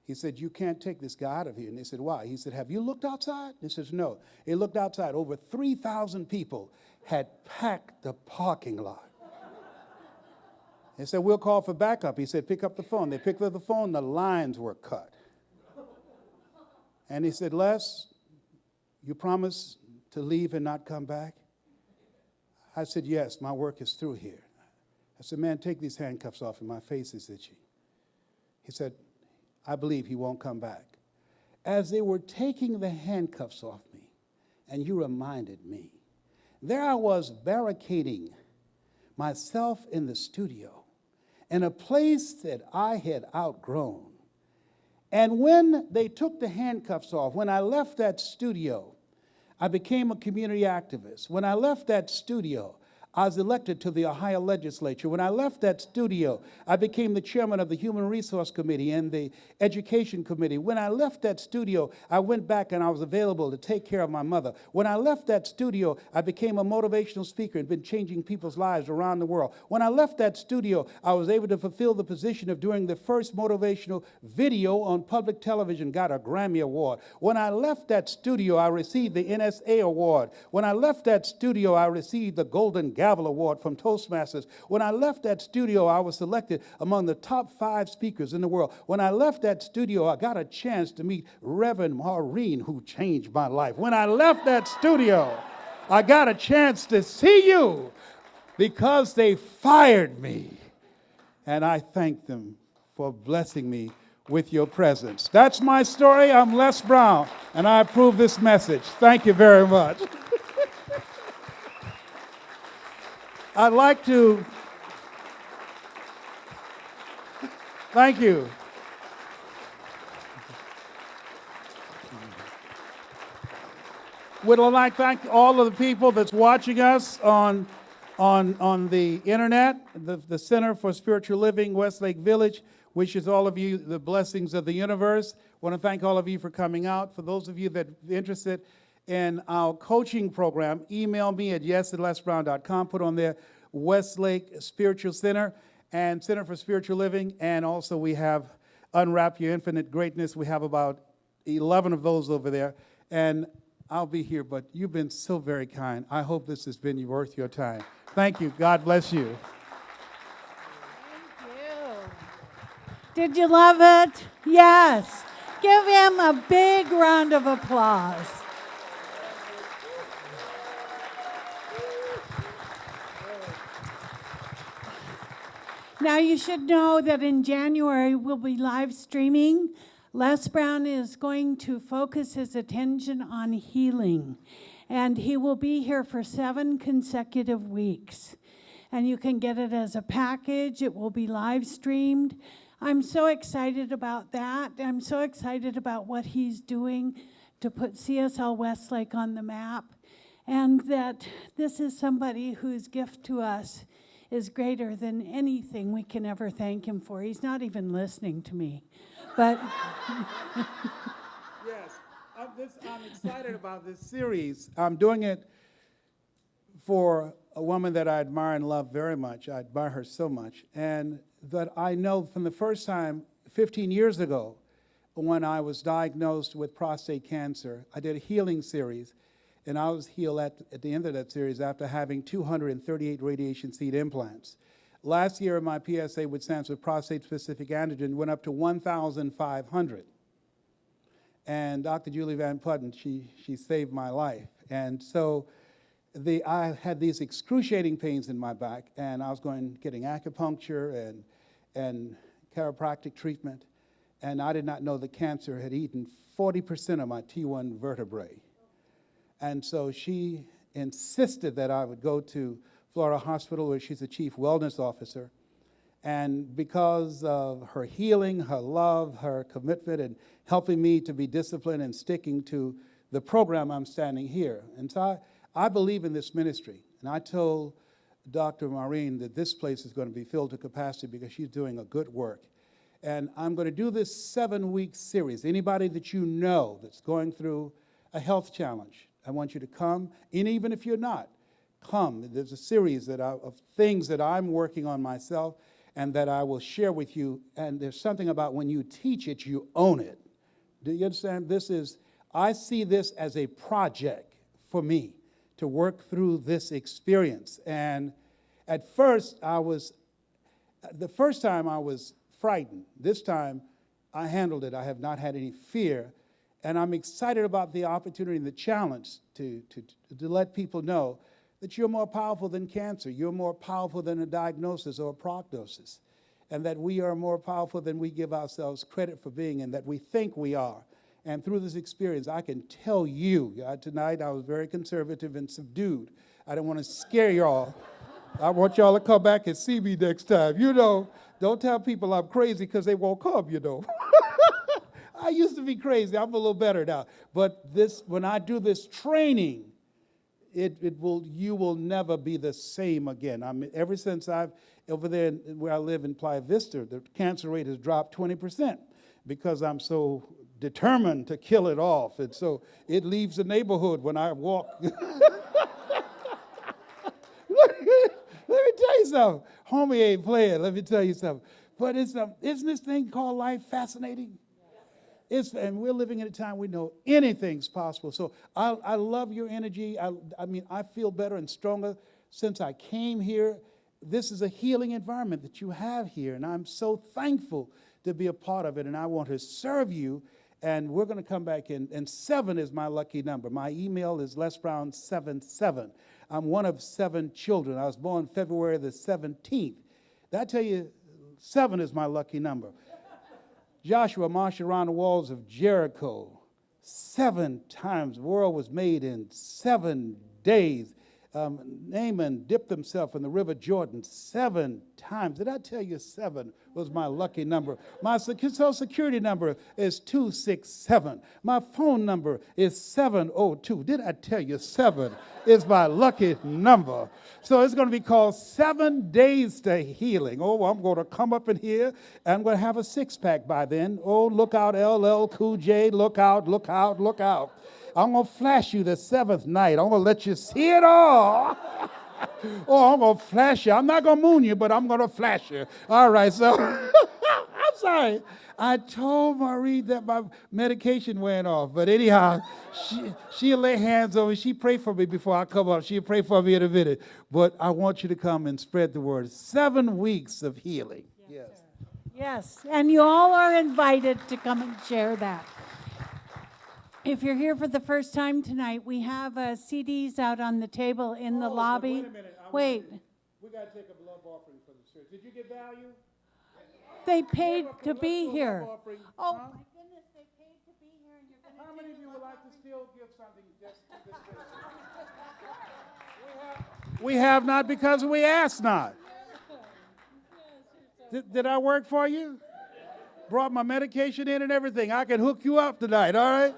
He said, "You can't take this guy out of here." And they said, "Why?" He said, "Have you looked outside?" He says, "No." He looked outside. Over 3,000 people had packed the parking lot. They said, "We'll call for backup." He said, "Pick up the phone." They picked up the phone. The lines were cut. And he said, "Les, you promise to leave and not come back?" I said, "Yes, my work is through here." I said, "Man, take these handcuffs off and my face is itchy." He said, "I believe he won't come back." As they were taking the handcuffs off me, and you reminded me, there I was barricading myself in the studio in a place that I had outgrown. And when they took the handcuffs off, when I left that studio, I became a community activist. When I left that studio, I was elected to the Ohio legislature. When I left that studio, I became the chairman of the Human Resource Committee and the Education Committee. When I left that studio, I went back and I was available to take care of my mother. When I left that studio, I became a motivational speaker and been changing people's lives around the world. When I left that studio, I was able to fulfill the position of doing the first motivational video on public television, got a Grammy Award. When I left that studio, I received the NSA Award. When I left that studio, I received the Golden Gavel Award from TOASTMASTERS. When I left that studio, I was selected among the top 5 speakers in the world. When I left that studio, I got a chance to meet Reverend Maureen, who changed my life. When I left that studio, I got a chance to see you because they fired me. And I thank them for blessing me with your presence. That's my story. I'm Les Brown, and I approve this message. Thank you very much. I'd like to, thank you. Would like to thank all of the people that's watching us on the internet. The Center for Spiritual Living, Westlake Village, wishes all of you the blessings of the universe. Want to thank all of you for coming out. For those of you that are interested in our coaching program, email me at yes@lesbrown.com. Put on there Westlake Spiritual Center and Center for Spiritual Living. And also we have Unwrap Your Infinite Greatness. We have about 11 of those over there. And I'll be here, but you've been so very kind. I hope this has been worth your time. Thank you. God bless you. Did you love it? Yes. Give him a big round of applause. Now you should know that in January we'll be live streaming. Les Brown is going to focus his attention on healing, and he will be here for 7 consecutive weeks. And you can get it as a package. It will be live streamed. I'm so excited about that. I'm so excited about what he's doing to put CSL Westlake on the map, and that this is somebody whose gift to us is greater than anything we can ever thank him for. He's not even listening to me. But Yes, I'm excited about this series. I'm doing it for a woman that I admire and love very much. I admire her so much. And that I know from the first time, 15 years ago, when I was diagnosed with prostate cancer, I did a healing series. And I was healed at the end of that series after having 238 radiation seed implants. Last year, my PSA, which stands for prostate-specific antigen, went up to 1,500. And Dr. Julie Van Putten, she saved my life. And so I had these excruciating pains in my back, and I was getting acupuncture and chiropractic treatment, and I did not know the cancer had eaten 40% of my T1 vertebrae. And so she insisted that I would go to Florida Hospital, where she's the chief wellness officer. And because of her healing, her love, her commitment, and helping me to be disciplined and sticking to the program, I'm standing here. And so I believe in this ministry. And I told Dr. Maureen that this place is going to be filled to capacity because she's doing a good work. And I'm going to do this 7-week series. Anybody that you know that's going through a health challenge, I want you to come. And even if you're not, come. There's a series of things that I'm working on myself and that I will share with you. And there's something about when you teach it, you own it. Do you understand? I see this as a project for me to work through this experience. And at first, the first time I was frightened. This time, I handled it. I have not had any fear. And I'm excited about the opportunity and the challenge to let people know that you're more powerful than cancer. You're more powerful than a diagnosis or a prognosis. And that we are more powerful than we give ourselves credit for being, and that we think we are. And through this experience, I can tell you, tonight I was very conservative and subdued. I didn't want to scare y'all. I want y'all to come back and see me next time. Don't tell people I'm crazy because they won't come, I used to be crazy. I'm a little better now. But when I do this training, you will never be the same again. Ever since over there where I live in Playa Vista, the cancer rate has dropped 20% because I'm so determined to kill it off. And so it leaves the neighborhood when I walk. Let me tell you something. Homie ain't playing. Let me tell you something. But isn't this thing called life fascinating? And we're living in a time we know anything's possible. So I love your energy. I feel better and stronger since I came here. This is a healing environment that you have here, and I'm so thankful to be a part of it, and I want to serve you. And we're going to come back in, and 7 is my lucky number. My email is lesbrown77. I'm one of 7 children. I was born February the 17th. Did I tell you 7 is my lucky number? Joshua marched around the walls of Jericho 7 times. The world was made in 7 days. Naaman dipped himself in the river Jordan 7 times. Did I tell you 7 was my lucky number? My Social Security number is 267. My phone number is 702. Did I tell you 7 is my lucky number? So it's going to be called 7 Days to Healing. Oh, I'm going to come up in here and I'm going to have a 6-pack by then. Oh, look out, LL Cool J. Look out, look out, look out. I'm going to flash you the seventh night. I'm going to let you see it all. Oh, I'm going to flash you. I'm not going to moon you, but I'm going to flash you. All right, so I'm sorry. I told Marie that my medication went off. But anyhow, she'll lay hands on me. She prayed for me before I come up. She'll pray for me in a minute. But I want you to come and spread the word. 7 weeks of healing. Yes. Yes, and you all are invited to come and share that. If you're here for the first time tonight, we have CDs out on the table in the lobby. Wait a minute. Wait. We got to take a love offering for the church. Did you get value? They paid to be here. Love offering. Oh, Huh? my goodness, they paid to be here, and you're going to How many of you would like to still give something just to this ministry? We have not because we ask not. Did I work for you? Brought my medication in and everything. I can hook you up tonight, all right?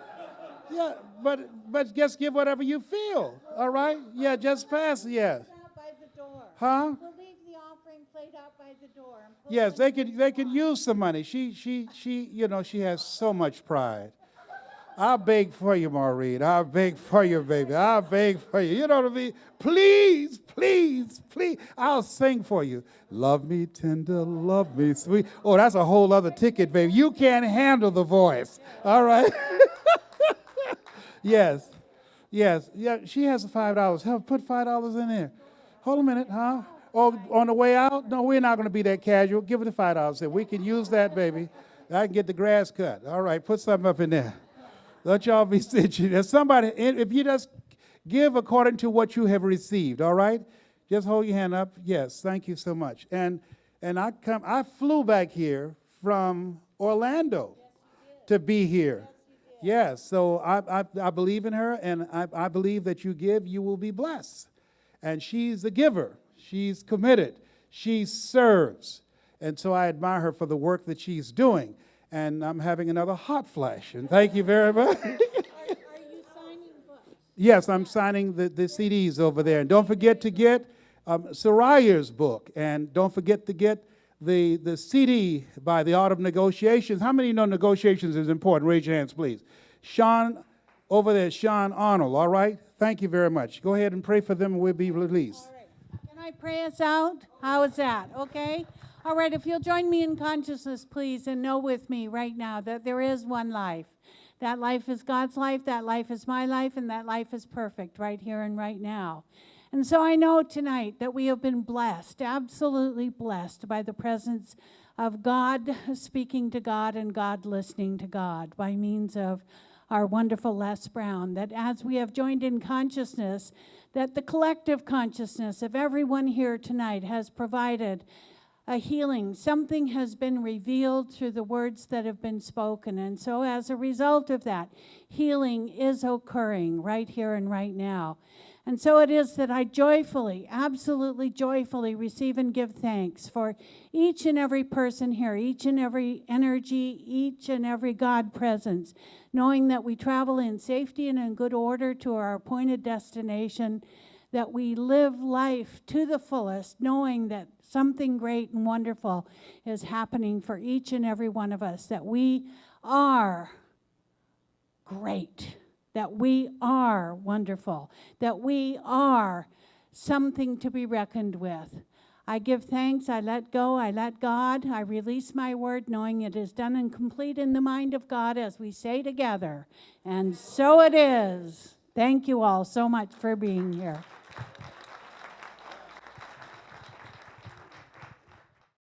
Yeah, but just give whatever you feel, all right? Yeah, just pass, yes. by the door. Huh? We'll leave the offering plate out by the door. Yes, they can use some money. She she has so much pride. I'll beg for you, Maureen. I'll beg for you, baby. I'll beg for you. You know what I mean? Please, please, please. I'll sing for you. Love me tender, love me sweet. Oh, that's a whole other ticket, baby. You can't handle the voice. All right? Yes. Yes. Yeah, she has $5. Help, put $5 in there. Hold a minute, huh? Oh, on the way out? No, we're not going to be that casual. Give her the $5. If we can use that, baby, I can get the grass cut. All right, put something up in there. Don't y'all be stingy. There's somebody, if you just give according to what you have received, all right? Just hold your hand up. Yes, thank you so much. And I flew back here from Orlando to be here. Yes, so I believe in her, and I believe that you give, you will be blessed. And she's a giver. She's committed. She serves. And so I admire her for the work that she's doing. And I'm having another hot flash, and thank you very much. Are you signing books? Yes, I'm signing the CDs over there. And don't forget to get Soraya's book, and don't forget to get the CD by The Art of Negotiations. How many know negotiations is important? Raise your hands, please. Sean, over there, Sean Arnold, all right? Thank you very much. Go ahead and pray for them, and we'll be released. All right. Can I pray us out? How is that? Okay? All right, if you'll join me in consciousness, please, and know with me right now that there is one life. That life is God's life, that life is my life, and that life is perfect right here and right now. And so I know tonight that we have been blessed, absolutely blessed by the presence of God speaking to God and God listening to God by means of our wonderful Les Brown, that as we have joined in consciousness, that the collective consciousness of everyone here tonight has provided a healing. Something has been revealed through the words that have been spoken. And so as a result of that, healing is occurring right here and right now. And so it is that I joyfully, absolutely joyfully receive and give thanks for each and every person here, each and every energy, each and every God presence, knowing that we travel in safety and in good order to our appointed destination, that we live life to the fullest, knowing that something great and wonderful is happening for each and every one of us, that we are great, that we are wonderful, that we are something to be reckoned with. I give thanks, I let go, I let God, I release my word, knowing it is done and complete in the mind of God, as we say together. And so it is. Thank you all so much for being here.